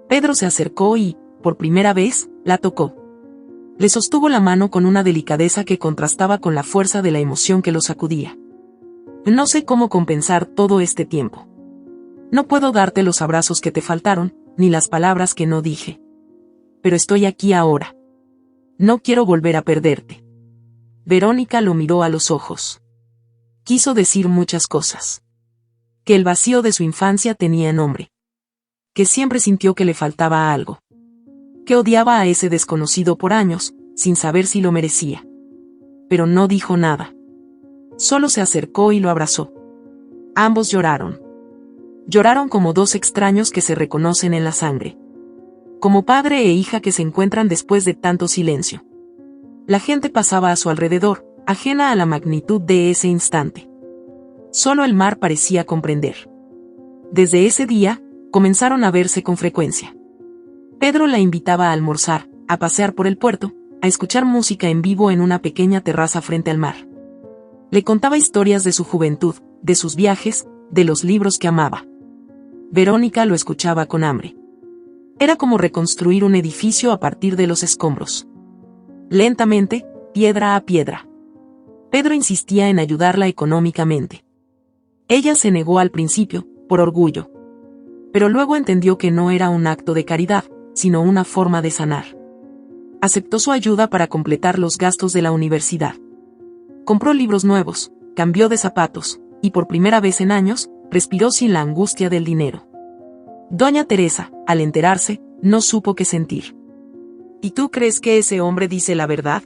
Pedro se acercó y, por primera vez, la tocó. Le sostuvo la mano con una delicadeza que contrastaba con la fuerza de la emoción que lo sacudía. No sé cómo compensar todo este tiempo. No puedo darte los abrazos que te faltaron, ni las palabras que no dije. Pero estoy aquí ahora. No quiero volver a perderte. Verónica lo miró a los ojos. Quiso decir muchas cosas. Que el vacío de su infancia tenía nombre. Que siempre sintió que le faltaba algo. Que odiaba a ese desconocido por años, sin saber si lo merecía. Pero no dijo nada. Solo se acercó y lo abrazó. Ambos lloraron. Lloraron como dos extraños que se reconocen en la sangre. Como padre e hija que se encuentran después de tanto silencio. La gente pasaba a su alrededor, ajena a la magnitud de ese instante. Solo el mar parecía comprender. Desde ese día, comenzaron a verse con frecuencia. Pedro la invitaba a almorzar, a pasear por el puerto, a escuchar música en vivo en una pequeña terraza frente al mar. Le contaba historias de su juventud, de sus viajes, de los libros que amaba. Verónica lo escuchaba con hambre. Era como reconstruir un edificio a partir de los escombros. Lentamente, piedra a piedra. Pedro insistía en ayudarla económicamente. Ella se negó al principio, por orgullo. Pero luego entendió que no era un acto de caridad, sino una forma de sanar. Aceptó su ayuda para completar los gastos de la universidad. Compró libros nuevos, cambió de zapatos, y por primera vez en años, respiró sin la angustia del dinero. Doña Teresa, al enterarse, no supo qué sentir. ¿Y tú crees que ese hombre dice la verdad?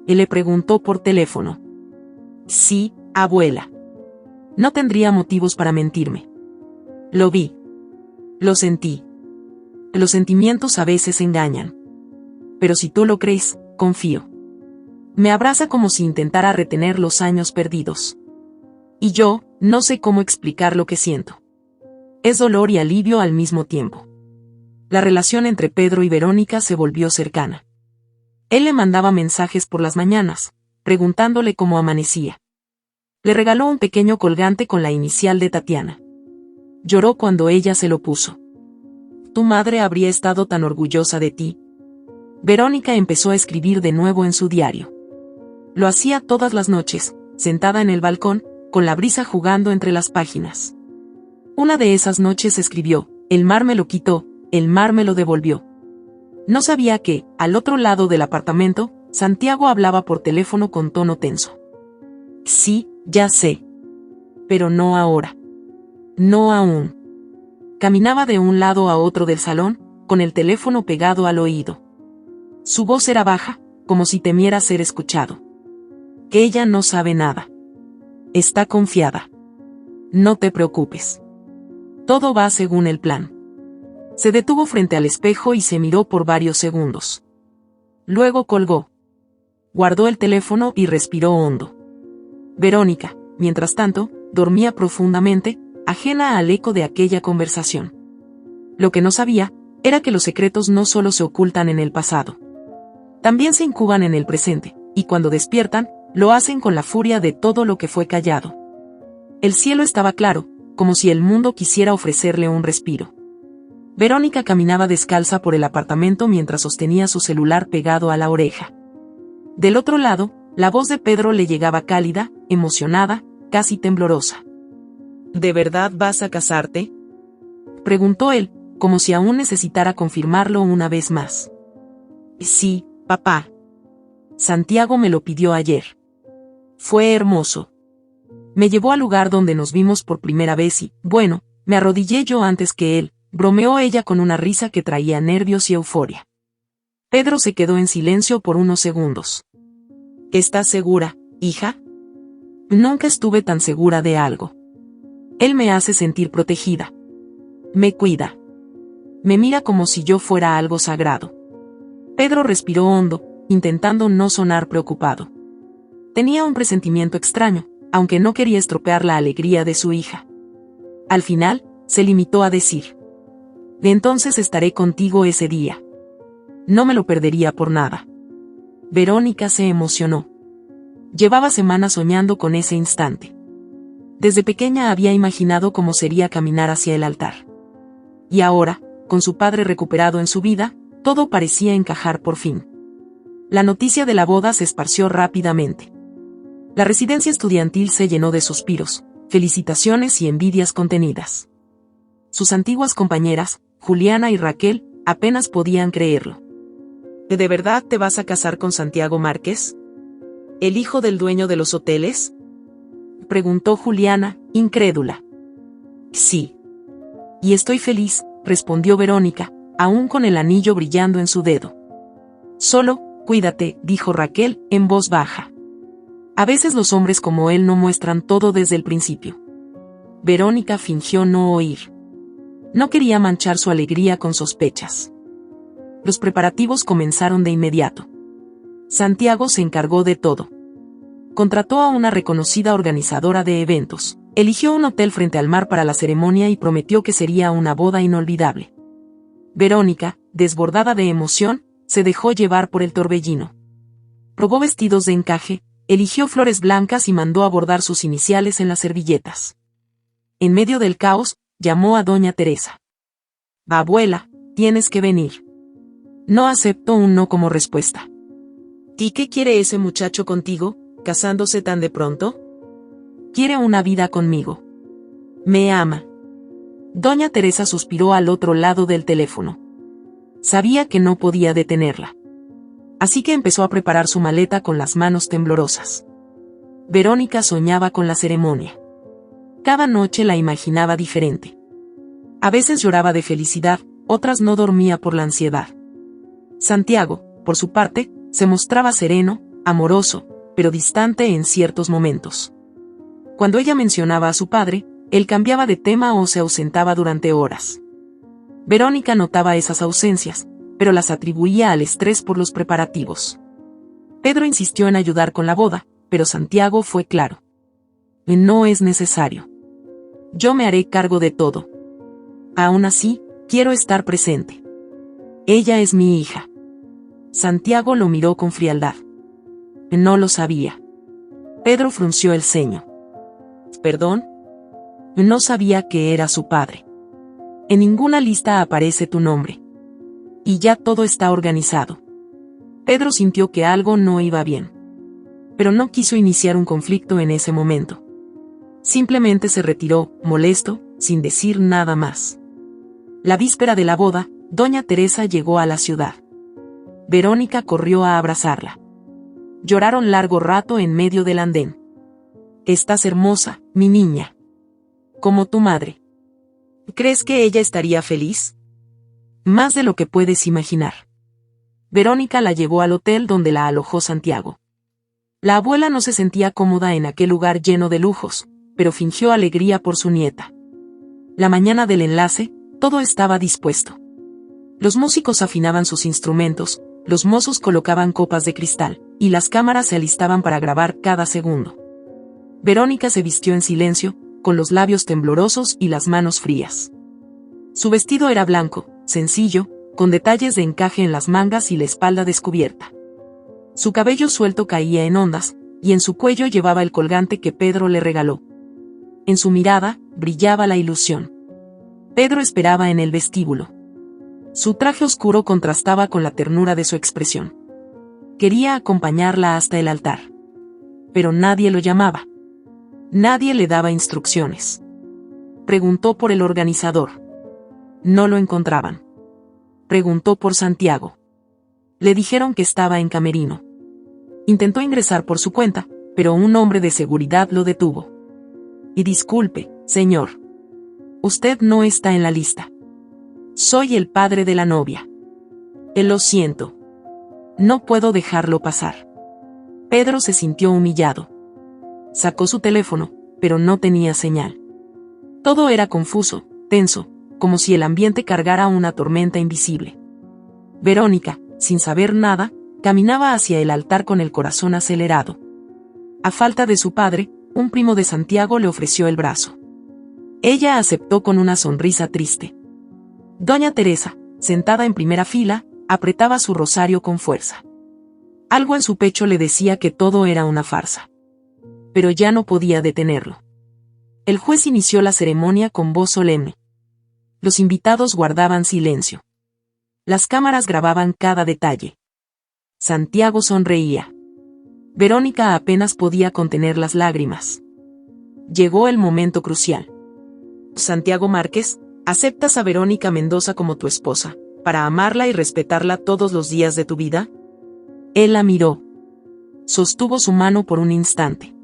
Él le preguntó por teléfono. Sí, abuela. No tendría motivos para mentirme. Lo vi. Lo sentí. Los sentimientos a veces engañan. Pero si tú lo crees, confío. Me abraza como si intentara retener los años perdidos. Y yo, no sé cómo explicar lo que siento. Es dolor y alivio al mismo tiempo. La relación entre Pedro y Verónica se volvió cercana. Él le mandaba mensajes por las mañanas, preguntándole cómo amanecía. Le regaló un pequeño colgante con la inicial de Tatiana. Lloró cuando ella se lo puso. Tu madre habría estado tan orgullosa de ti. Verónica empezó a escribir de nuevo en su diario. Lo hacía todas las noches, sentada en el balcón, con la brisa jugando entre las páginas. Una de esas noches escribió: el mar me lo quitó, el mar me lo devolvió. No sabía que, al otro lado del apartamento, Santiago hablaba por teléfono con tono tenso. Sí, ya sé. Pero no ahora. No aún. Caminaba de un lado a otro del salón, con el teléfono pegado al oído. Su voz era baja, como si temiera ser escuchado. Que ella no sabe nada. Está confiada. No te preocupes. Todo va según el plan. Se detuvo frente al espejo y se miró por varios segundos. Luego colgó. Guardó el teléfono y respiró hondo. Verónica, mientras tanto, dormía profundamente, ajena al eco de aquella conversación. Lo que no sabía, era que los secretos no solo se ocultan en el pasado. También se incuban en el presente, y cuando despiertan, lo hacen con la furia de todo lo que fue callado. El cielo estaba claro, como si el mundo quisiera ofrecerle un respiro. Verónica caminaba descalza por el apartamento mientras sostenía su celular pegado a la oreja. Del otro lado, la voz de Pedro le llegaba cálida, emocionada, casi temblorosa. ¿De verdad vas a casarte?, preguntó él, como si aún necesitara confirmarlo una vez más. Sí, papá. Santiago me lo pidió ayer. Fue hermoso. Me llevó al lugar donde nos vimos por primera vez y, bueno, me arrodillé yo antes que él, bromeó ella con una risa que traía nervios y euforia. Pedro se quedó en silencio por unos segundos. ¿Estás segura, hija? Nunca estuve tan segura de algo. Él me hace sentir protegida. Me cuida. Me mira como si yo fuera algo sagrado. Pedro respiró hondo, intentando no sonar preocupado. Tenía un presentimiento extraño, aunque no quería estropear la alegría de su hija. Al final, se limitó a decir: de entonces estaré contigo ese día. No me lo perdería por nada. Verónica se emocionó. Llevaba semanas soñando con ese instante. Desde pequeña había imaginado cómo sería caminar hacia el altar. Y ahora, con su padre recuperado en su vida, todo parecía encajar por fin. La noticia de la boda se esparció rápidamente. La residencia estudiantil se llenó de suspiros, felicitaciones y envidias contenidas. Sus antiguas compañeras, Juliana y Raquel, apenas podían creerlo. ¿De verdad te vas a casar con Santiago Márquez? ¿El hijo del dueño de los hoteles?, preguntó Juliana, incrédula. Sí. Y estoy feliz, respondió Verónica, aún con el anillo brillando en su dedo. Solo, cuídate, dijo Raquel, en voz baja. A veces los hombres como él no muestran todo desde el principio. Verónica fingió no oír. No quería manchar su alegría con sospechas. Los preparativos comenzaron de inmediato. Santiago se encargó de todo. Contrató a una reconocida organizadora de eventos, eligió un hotel frente al mar para la ceremonia y prometió que sería una boda inolvidable. Verónica, desbordada de emoción, se dejó llevar por el torbellino. Probó vestidos de encaje, eligió flores blancas y mandó a bordar sus iniciales en las servilletas. En medio del caos, llamó a doña Teresa. Abuela, tienes que venir. No aceptó un no como respuesta. ¿Y qué quiere ese muchacho contigo, casándose tan de pronto? Quiere una vida conmigo. Me ama. Doña Teresa suspiró al otro lado del teléfono. Sabía que no podía detenerla. Así que empezó a preparar su maleta con las manos temblorosas. Verónica soñaba con la ceremonia. Cada noche la imaginaba diferente. A veces lloraba de felicidad, otras no dormía por la ansiedad. Santiago, por su parte, se mostraba sereno, amoroso, pero distante en ciertos momentos. Cuando ella mencionaba a su padre, Él cambiaba de tema o se ausentaba durante horas. Verónica notaba esas ausencias, pero las atribuía al estrés por los preparativos. Pedro insistió en ayudar con la boda, pero Santiago fue claro. No es necesario. Yo me haré cargo de todo. Aún así, quiero estar presente. Ella es mi hija. Santiago lo miró con frialdad. No lo sabía. Pedro frunció el ceño. ¿Perdón? No sabía que era su padre. En ninguna lista aparece tu nombre. Y ya todo está organizado. Pedro sintió que algo no iba bien. Pero no quiso iniciar un conflicto en ese momento. Simplemente se retiró, molesto, sin decir nada más. La víspera de la boda, doña Teresa llegó a la ciudad. Verónica corrió a abrazarla. Lloraron largo rato en medio del andén. Estás hermosa, mi niña. Como tu madre. ¿Crees que ella estaría feliz? Más de lo que puedes imaginar. Verónica la llevó al hotel donde la alojó Santiago. La abuela no se sentía cómoda en aquel lugar lleno de lujos, pero fingió alegría por su nieta. La mañana del enlace, todo estaba dispuesto. Los músicos afinaban sus instrumentos, los mozos colocaban copas de cristal, y las cámaras se alistaban para grabar cada segundo. Verónica se vistió en silencio, con los labios temblorosos y las manos frías. Su vestido era blanco, sencillo, con detalles de encaje en las mangas y la espalda descubierta. Su cabello suelto caía en ondas, y en su cuello llevaba el colgante que Pedro le regaló. En su mirada, brillaba la ilusión. Pedro esperaba en el vestíbulo. Su traje oscuro contrastaba con la ternura de su expresión. Quería acompañarla hasta el altar. Pero nadie lo llamaba. Nadie le daba instrucciones. Preguntó por el organizador. No lo encontraban. Preguntó por Santiago. Le dijeron que estaba en camerino. Intentó ingresar por su cuenta, pero un hombre de seguridad lo detuvo. Y disculpe, señor. Usted no está en la lista. Soy el padre de la novia. Lo siento. No puedo dejarlo pasar. Pedro se sintió humillado. Sacó su teléfono, pero no tenía señal. Todo era confuso, tenso, como si el ambiente cargara una tormenta invisible. Verónica, sin saber nada, caminaba hacia el altar con el corazón acelerado. A falta de su padre, un primo de Santiago le ofreció el brazo. Ella aceptó con una sonrisa triste. Doña Teresa, sentada en primera fila, apretaba su rosario con fuerza. Algo en su pecho le decía que todo era una farsa. Pero ya no podía detenerlo. El juez inició la ceremonia con voz solemne. Los invitados guardaban silencio. Las cámaras grababan cada detalle. Santiago sonreía. Verónica apenas podía contener las lágrimas. Llegó el momento crucial. Santiago Márquez, ¿aceptas a Verónica Mendoza como tu esposa, para amarla y respetarla todos los días de tu vida? Él la miró. Sostuvo su mano por un instante.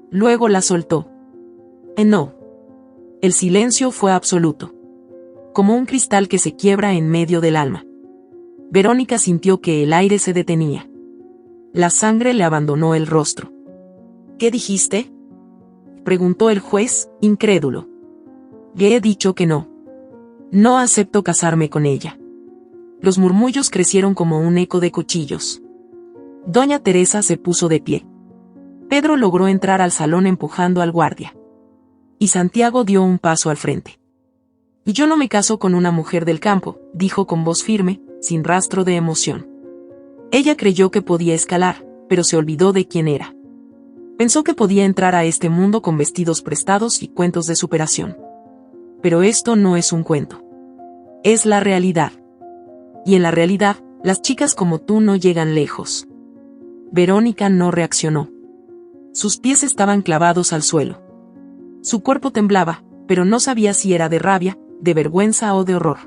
Luego la soltó. No. El silencio fue absoluto. Como un cristal que se quiebra en medio del alma. Verónica sintió que el aire se detenía. La sangre le abandonó el rostro. ¿Qué dijiste?, preguntó el juez, incrédulo. Le he dicho que no. No acepto casarme con ella. Los murmullos crecieron como un eco de cuchillos. Doña Teresa se puso de pie. Pedro logró entrar al salón empujando al guardia. Y Santiago dio un paso al frente. Y yo no me caso con una mujer del campo, dijo con voz firme, sin rastro de emoción. Ella creyó que podía escalar, pero se olvidó de quién era. Pensó que podía entrar a este mundo con vestidos prestados y cuentos de superación. Pero esto no es un cuento. Es la realidad. Y en la realidad, las chicas como tú no llegan lejos. Verónica no reaccionó. Sus pies estaban clavados al suelo. Su cuerpo temblaba, pero no sabía si era de rabia, de vergüenza o de horror.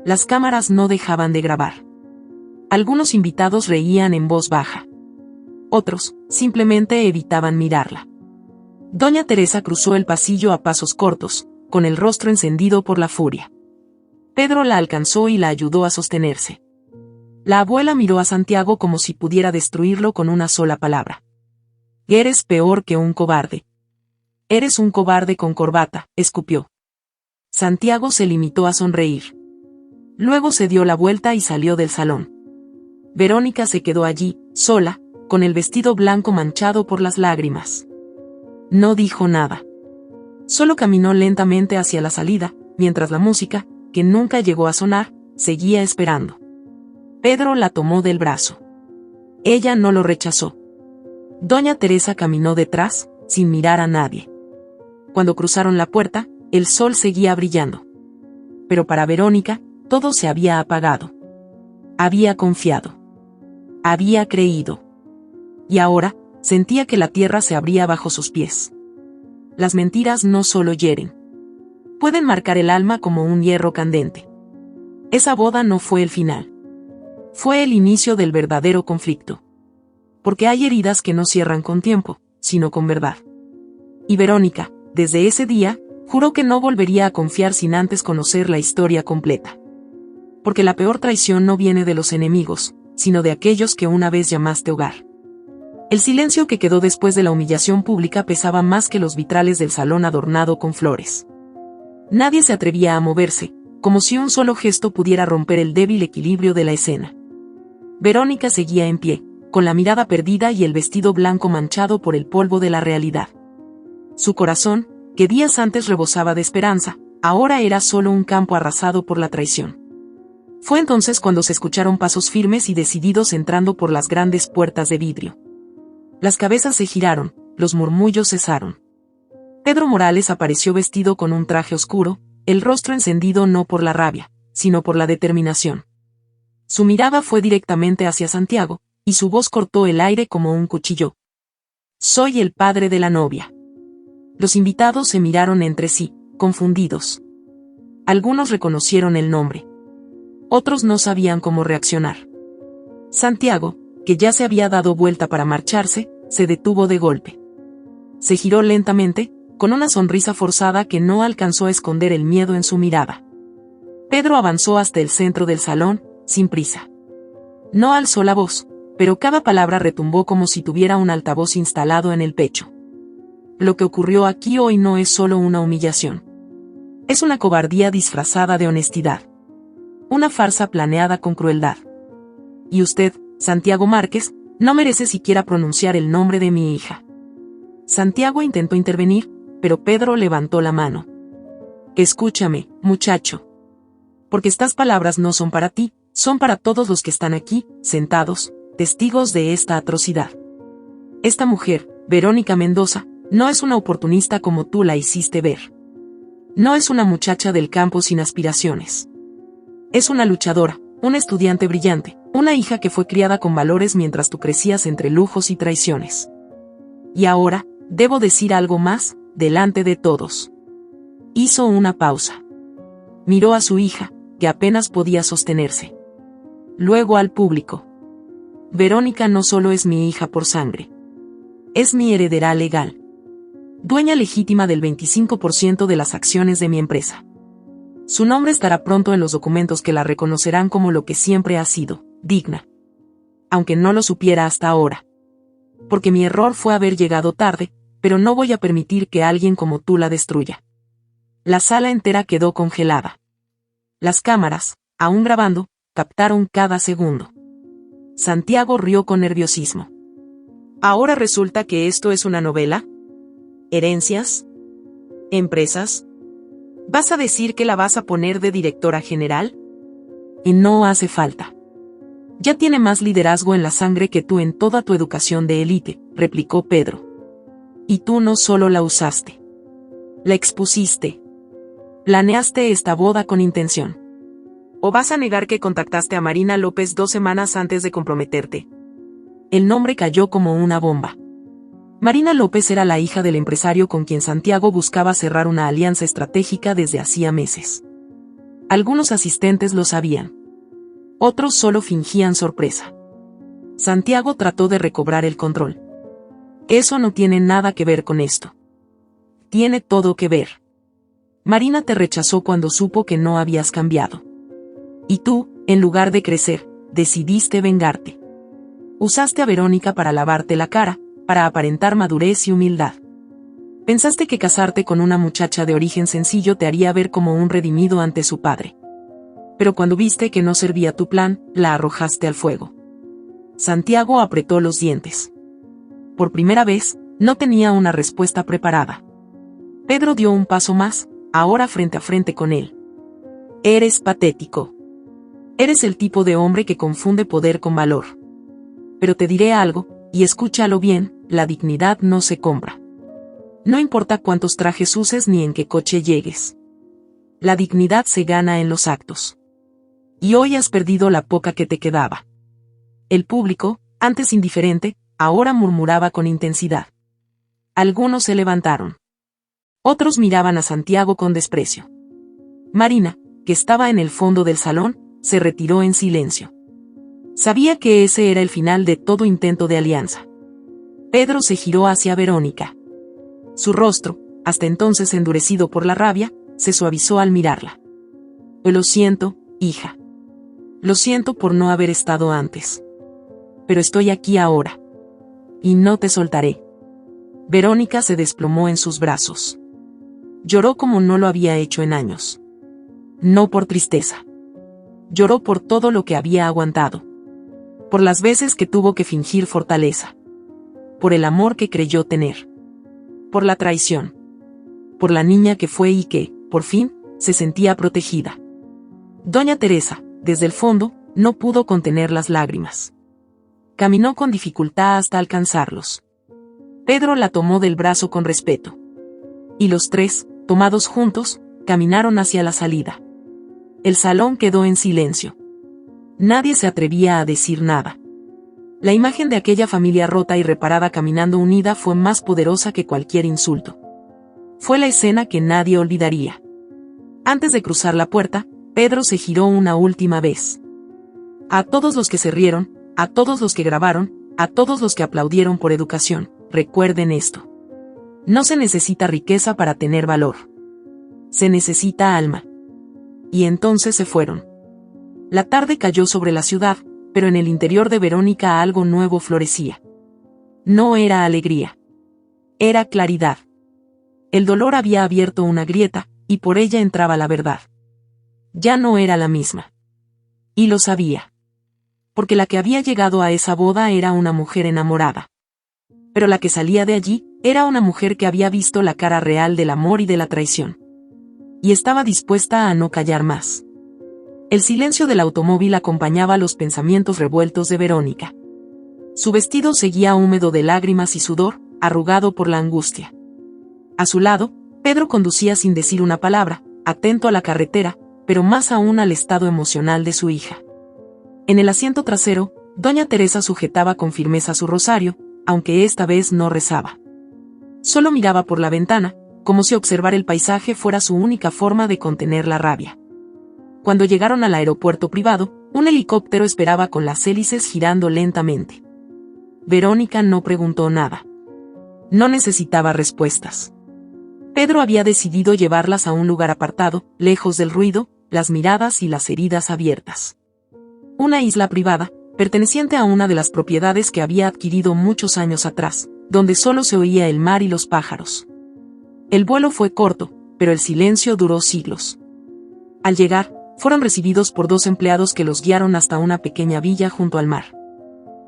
Las cámaras no dejaban de grabar. Algunos invitados reían en voz baja. Otros, simplemente evitaban mirarla. Doña Teresa cruzó el pasillo a pasos cortos, con el rostro encendido por la furia. Pedro la alcanzó y la ayudó a sostenerse. La abuela miró a Santiago como si pudiera destruirlo con una sola palabra. Eres peor que un cobarde. Eres un cobarde con corbata, escupió. Santiago se limitó a sonreír. Luego se dio la vuelta y salió del salón. Verónica se quedó allí, sola, con el vestido blanco manchado por las lágrimas. No dijo nada. Solo caminó lentamente hacia la salida, mientras la música, que nunca llegó a sonar, seguía esperando. Pedro la tomó del brazo. Ella no lo rechazó. Doña Teresa caminó detrás, sin mirar a nadie. Cuando cruzaron la puerta, el sol seguía brillando. Pero para Verónica, todo se había apagado. Había confiado. Había creído. Y ahora, sentía que la tierra se abría bajo sus pies. Las mentiras no solo hieren. Pueden marcar el alma como un hierro candente. Esa boda no fue el final. Fue el inicio del verdadero conflicto. Porque hay heridas que no cierran con tiempo, sino con verdad. Y Verónica, desde ese día, juró que no volvería a confiar sin antes conocer la historia completa. Porque la peor traición no viene de los enemigos, sino de aquellos que una vez llamaste hogar. El silencio que quedó después de la humillación pública pesaba más que los vitrales del salón adornado con flores. Nadie se atrevía a moverse, como si un solo gesto pudiera romper el débil equilibrio de la escena. Verónica seguía en pie, con la mirada perdida y el vestido blanco manchado por el polvo de la realidad. Su corazón, que días antes rebosaba de esperanza, ahora era solo un campo arrasado por la traición. Fue entonces cuando se escucharon pasos firmes y decididos entrando por las grandes puertas de vidrio. Las cabezas se giraron, los murmullos cesaron. Pedro Morales apareció vestido con un traje oscuro, el rostro encendido no por la rabia, sino por la determinación. Su mirada fue directamente hacia Santiago, y su voz cortó el aire como un cuchillo. Soy el padre de la novia. Los invitados se miraron entre sí, confundidos. Algunos reconocieron el nombre. Otros no sabían cómo reaccionar. Santiago, que ya se había dado vuelta para marcharse, se detuvo de golpe. Se giró lentamente, con una sonrisa forzada que no alcanzó a esconder el miedo en su mirada. Pedro avanzó hasta el centro del salón, sin prisa. No alzó la voz, pero cada palabra retumbó como si tuviera un altavoz instalado en el pecho. Lo que ocurrió aquí hoy no es solo una humillación. Es una cobardía disfrazada de honestidad. Una farsa planeada con crueldad. Y usted, Santiago Márquez, no merece siquiera pronunciar el nombre de mi hija. Santiago intentó intervenir, pero Pedro levantó la mano. Escúchame, muchacho. Porque estas palabras no son para ti, son para todos los que están aquí, sentados, testigos de esta atrocidad. Esta mujer, Verónica Mendoza, no es una oportunista como tú la hiciste ver. No es una muchacha del campo sin aspiraciones. Es una luchadora, una estudiante brillante, una hija que fue criada con valores mientras tú crecías entre lujos y traiciones. Y ahora, debo decir algo más, delante de todos. Hizo una pausa. Miró a su hija, que apenas podía sostenerse. Luego al público. Verónica no solo es mi hija por sangre. Es mi heredera legal. Dueña legítima del 25% de las acciones de mi empresa. Su nombre estará pronto en los documentos que la reconocerán como lo que siempre ha sido, digna. Aunque no lo supiera hasta ahora. Porque mi error fue haber llegado tarde, pero no voy a permitir que alguien como tú la destruya. La sala entera quedó congelada. Las cámaras, aún grabando, captaron cada segundo. Santiago rió con nerviosismo. ¿Ahora resulta que esto es una novela? ¿Herencias? ¿Empresas? ¿Vas a decir que la vas a poner de directora general? Y no hace falta. Ya tiene más liderazgo en la sangre que tú en toda tu educación de élite, replicó Pedro. Y tú no solo la usaste. La expusiste. Planeaste esta boda con intención. ¿O vas a negar que contactaste a Marina López 2 semanas antes de comprometerte? El nombre cayó como una bomba. Marina López era la hija del empresario con quien Santiago buscaba cerrar una alianza estratégica desde hacía meses. Algunos asistentes lo sabían. Otros solo fingían sorpresa. Santiago trató de recobrar el control. Eso no tiene nada que ver con esto. Tiene todo que ver. Marina te rechazó cuando supo que no habías cambiado. Y tú, en lugar de crecer, decidiste vengarte. Usaste a Verónica para lavarte la cara, para aparentar madurez y humildad. Pensaste que casarte con una muchacha de origen sencillo te haría ver como un redimido ante su padre. Pero cuando viste que no servía tu plan, la arrojaste al fuego. Santiago apretó los dientes. Por primera vez, no tenía una respuesta preparada. Pedro dio un paso más, ahora frente a frente con él. Eres patético. Eres el tipo de hombre que confunde poder con valor. Pero te diré algo, y escúchalo bien, la dignidad no se compra. No importa cuántos trajes uses ni en qué coche llegues. La dignidad se gana en los actos. Y hoy has perdido la poca que te quedaba. El público, antes indiferente, ahora murmuraba con intensidad. Algunos se levantaron. Otros miraban a Santiago con desprecio. Marina, que estaba en el fondo del salón, se retiró en silencio. Sabía que ese era el final de todo intento de alianza. Pedro se giró hacia Verónica. Su rostro, hasta entonces endurecido por la rabia, se suavizó al mirarla. Lo siento, hija. Lo siento por no haber estado antes. Pero estoy aquí ahora. Y no te soltaré. Verónica se desplomó en sus brazos. Lloró como no lo había hecho en años. No por tristeza. Lloró por todo lo que había aguantado. Por las veces que tuvo que fingir fortaleza. Por el amor que creyó tener. Por la traición. Por la niña que fue y que, por fin, se sentía protegida. Doña Teresa, desde el fondo, no pudo contener las lágrimas. Caminó con dificultad hasta alcanzarlos. Pedro la tomó del brazo con respeto. Y los tres, tomados juntos, caminaron hacia la salida. El salón quedó en silencio. Nadie se atrevía a decir nada. La imagen de aquella familia rota y reparada caminando unida fue más poderosa que cualquier insulto. Fue la escena que nadie olvidaría. Antes de cruzar la puerta, Pedro se giró una última vez. A todos los que se rieron, a todos los que grabaron, a todos los que aplaudieron por educación, recuerden esto. No se necesita riqueza para tener valor. Se necesita alma. Y entonces se fueron. La tarde cayó sobre la ciudad, pero en el interior de Verónica algo nuevo florecía. No era alegría. Era claridad. El dolor había abierto una grieta, y por ella entraba la verdad. Ya no era la misma. Y lo sabía. Porque la que había llegado a esa boda era una mujer enamorada. Pero la que salía de allí, era una mujer que había visto la cara real del amor y de la traición. Y estaba dispuesta a no callar más. El silencio del automóvil acompañaba los pensamientos revueltos de Verónica. Su vestido seguía húmedo de lágrimas y sudor, arrugado por la angustia. A su lado, Pedro conducía sin decir una palabra, atento a la carretera, pero más aún al estado emocional de su hija. En el asiento trasero, doña Teresa sujetaba con firmeza su rosario, aunque esta vez no rezaba. Solo miraba por la ventana, como si observar el paisaje fuera su única forma de contener la rabia. Cuando llegaron al aeropuerto privado, un helicóptero esperaba con las hélices girando lentamente. Verónica no preguntó nada. No necesitaba respuestas. Pedro había decidido llevarlas a un lugar apartado, lejos del ruido, las miradas y las heridas abiertas. Una isla privada, perteneciente a una de las propiedades que había adquirido muchos años atrás, donde solo se oía el mar y los pájaros. El vuelo fue corto, pero el silencio duró siglos. Al llegar, fueron recibidos por dos empleados que los guiaron hasta una pequeña villa junto al mar.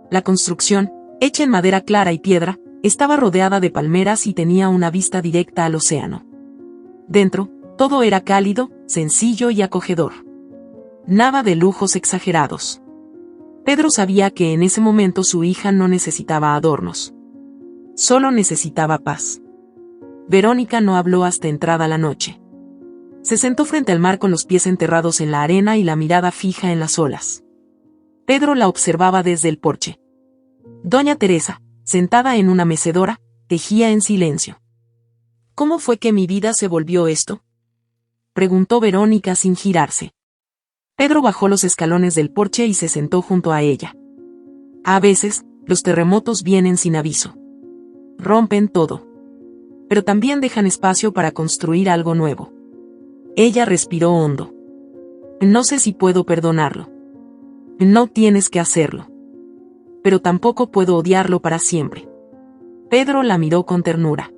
La construcción, hecha en madera clara y piedra, estaba rodeada de palmeras y tenía una vista directa al océano. Dentro, todo era cálido, sencillo y acogedor. Nada de lujos exagerados. Pedro sabía que en ese momento su hija no necesitaba adornos. Solo necesitaba paz. Verónica no habló hasta entrada la noche. Se sentó frente al mar con los pies enterrados en la arena y la mirada fija en las olas. Pedro la observaba desde el porche. Doña Teresa, sentada en una mecedora, tejía en silencio. ¿Cómo fue que mi vida se volvió esto?, preguntó Verónica sin girarse. Pedro bajó los escalones del porche y se sentó junto a ella. A veces, los terremotos vienen sin aviso. Rompen todo. Pero también dejan espacio para construir algo nuevo. Ella respiró hondo. No sé si puedo perdonarlo. No tienes que hacerlo. Pero tampoco puedo odiarlo para siempre. Pedro la miró con ternura.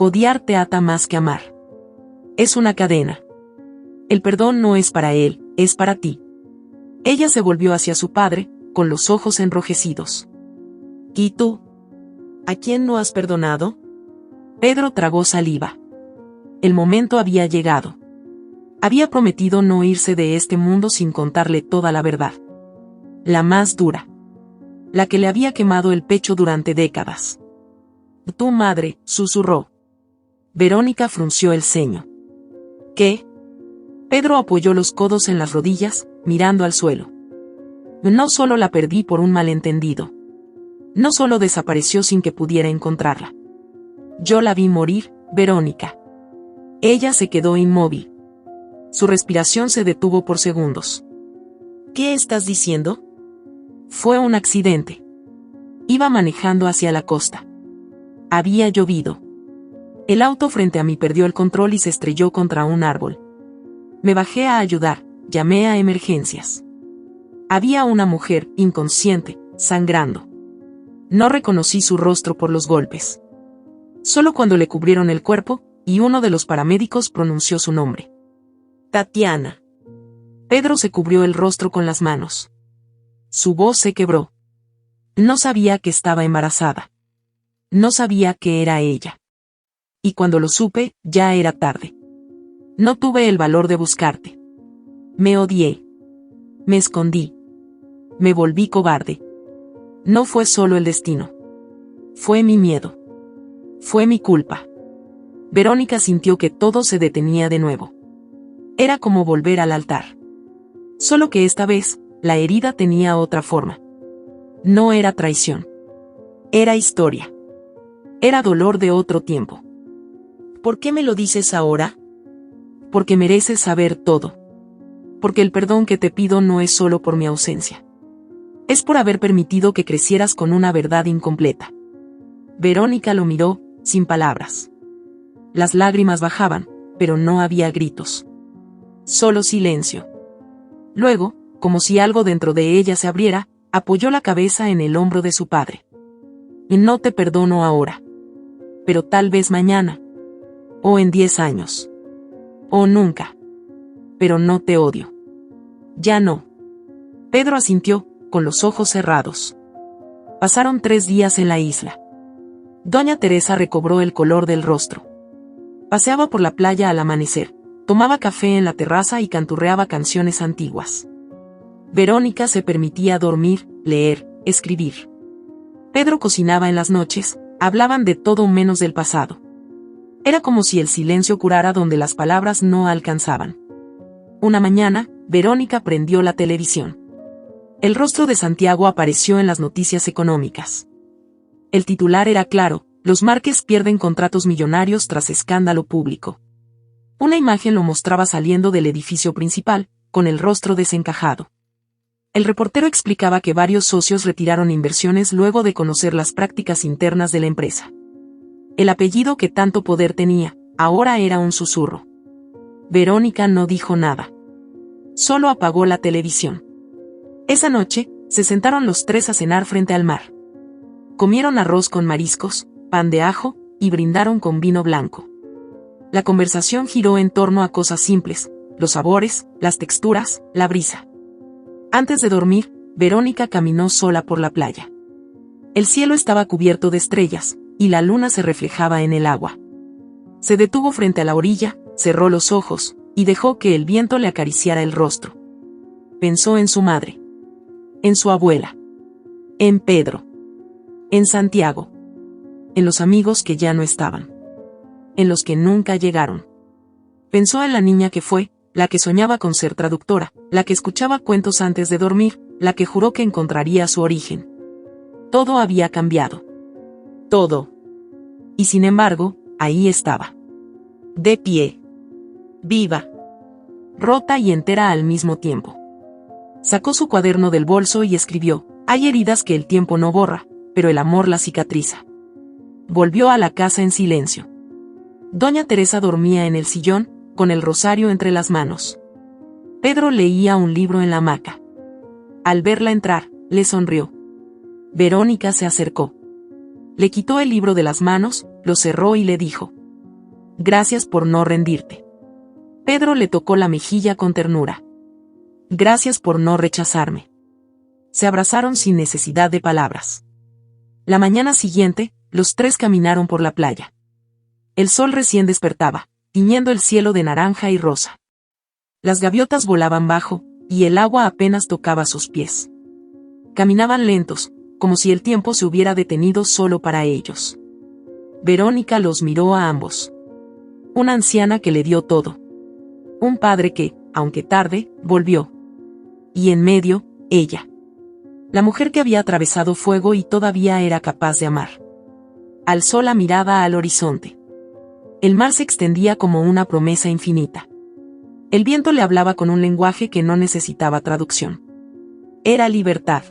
Odiar te ata más que amar. Es una cadena. El perdón no es para él, es para ti. Ella se volvió hacia su padre, con los ojos enrojecidos. ¿Y tú? ¿A quién no has perdonado? Pedro tragó saliva. El momento había llegado. Había prometido no irse de este mundo sin contarle toda la verdad. La más dura. La que le había quemado el pecho durante décadas. Tu madre, susurró. Verónica frunció el ceño. ¿Qué? Pedro apoyó los codos en las rodillas, mirando al suelo. No solo la perdí por un malentendido. No solo desapareció sin que pudiera encontrarla. Yo la vi morir, Verónica. Ella se quedó inmóvil. Su respiración se detuvo por segundos. ¿Qué estás diciendo? Fue un accidente. Iba manejando hacia la costa. Había llovido. El auto frente a mí perdió el control y se estrelló contra un árbol. Me bajé a ayudar, llamé a emergencias. Había una mujer, inconsciente, sangrando. No reconocí su rostro por los golpes. Solo cuando le cubrieron el cuerpo, y uno de los paramédicos pronunció su nombre. Tatiana. Pedro se cubrió el rostro con las manos. Su voz se quebró. No sabía que estaba embarazada. No sabía que era ella. Y cuando lo supe, ya era tarde. No tuve el valor de buscarte. Me odié. Me escondí. Me volví cobarde. No fue solo el destino. Fue mi miedo. Fue mi culpa. Verónica sintió que todo se detenía de nuevo. Era como volver al altar. Solo que esta vez, la herida tenía otra forma. No era traición. Era historia. Era dolor de otro tiempo. ¿Por qué me lo dices ahora? Porque mereces saber todo. Porque el perdón que te pido no es solo por mi ausencia. Es por haber permitido que crecieras con una verdad incompleta. Verónica lo miró, sin palabras. Las lágrimas bajaban, pero no había gritos. Solo silencio. Luego, como si algo dentro de ella se abriera, apoyó la cabeza en el hombro de su padre. Y no te perdono ahora. Pero tal vez mañana. O en 10 años. O nunca. Pero no te odio. Ya no. Pedro asintió, con los ojos cerrados. Pasaron 3 días en la isla. Doña Teresa recobró el color del rostro. Paseaba por la playa al amanecer, tomaba café en la terraza y canturreaba canciones antiguas. Verónica se permitía dormir, leer, escribir. Pedro cocinaba en las noches, hablaban de todo menos del pasado. Era como si el silencio curara donde las palabras no alcanzaban. Una mañana, Verónica prendió la televisión. El rostro de Santiago apareció en las noticias económicas. El titular era claro: los Márquez pierden contratos millonarios tras escándalo público. Una imagen lo mostraba saliendo del edificio principal, con el rostro desencajado. El reportero explicaba que varios socios retiraron inversiones luego de conocer las prácticas internas de la empresa. El apellido que tanto poder tenía, ahora era un susurro. Verónica no dijo nada. Solo apagó la televisión. Esa noche, se sentaron los 3 a cenar frente al mar. Comieron arroz con mariscos, pan de ajo, y brindaron con vino blanco. La conversación giró en torno a cosas simples: los sabores, las texturas, la brisa. Antes de dormir, Verónica caminó sola por la playa. El cielo estaba cubierto de estrellas, y la luna se reflejaba en el agua. Se detuvo frente a la orilla, cerró los ojos, y dejó que el viento le acariciara el rostro. Pensó en su madre. En su abuela. En Pedro. En Santiago. En los amigos que ya no estaban. En los que nunca llegaron. Pensó en la niña que fue, la que soñaba con ser traductora, la que escuchaba cuentos antes de dormir, la que juró que encontraría su origen. Todo había cambiado. Todo. Y sin embargo, ahí estaba. De pie. Viva. Rota y entera al mismo tiempo. Sacó su cuaderno del bolso y escribió: hay heridas que el tiempo no borra, pero el amor las cicatriza. Volvió a la casa en silencio. Doña Teresa dormía en el sillón, con el rosario entre las manos. Pedro leía un libro en la hamaca. Al verla entrar, le sonrió. Verónica se acercó. Le quitó el libro de las manos, lo cerró y le dijo: Gracias por no rendirte. Pedro le tocó la mejilla con ternura. Gracias por no rechazarme. Se abrazaron sin necesidad de palabras. La mañana siguiente, los tres caminaron por la playa. El sol recién despertaba, tiñendo el cielo de naranja y rosa. Las gaviotas volaban bajo, y el agua apenas tocaba sus pies. Caminaban lentos, como si el tiempo se hubiera detenido solo para ellos. Verónica los miró a ambos. Una anciana que le dio todo. Un padre que, aunque tarde, volvió. Y en medio, ella. La mujer que había atravesado fuego y todavía era capaz de amar. Alzó la mirada al horizonte. El mar se extendía como una promesa infinita. El viento le hablaba con un lenguaje que no necesitaba traducción. Era libertad.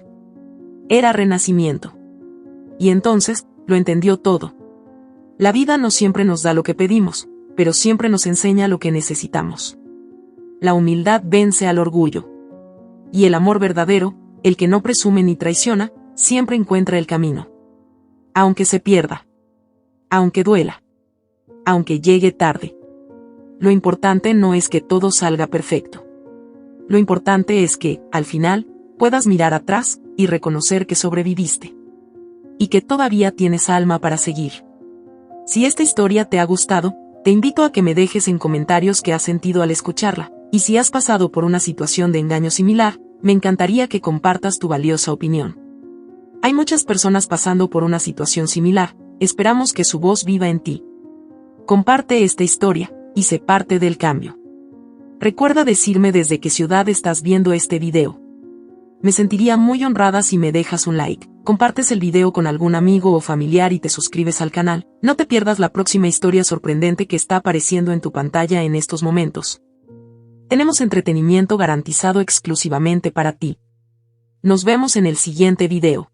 Era renacimiento. Y entonces, lo entendió todo. La vida no siempre nos da lo que pedimos, pero siempre nos enseña lo que necesitamos. La humildad vence al orgullo. Y el amor verdadero, el que no presume ni traiciona, siempre encuentra el camino. Aunque se pierda. Aunque duela. Aunque llegue tarde. Lo importante no es que todo salga perfecto. Lo importante es que, al final, puedas mirar atrás y reconocer que sobreviviste. Y que todavía tienes alma para seguir. Si esta historia te ha gustado, te invito a que me dejes en comentarios qué has sentido al escucharla, y si has pasado por una situación de engaño similar, me encantaría que compartas tu valiosa opinión. Hay muchas personas pasando por una situación similar, esperamos que su voz viva en ti. Comparte esta historia, y sé parte del cambio. Recuerda decirme desde qué ciudad estás viendo este video. Me sentiría muy honrada si me dejas un like, compartes el video con algún amigo o familiar y te suscribes al canal. No te pierdas la próxima historia sorprendente que está apareciendo en tu pantalla en estos momentos. Tenemos entretenimiento garantizado exclusivamente para ti. Nos vemos en el siguiente video.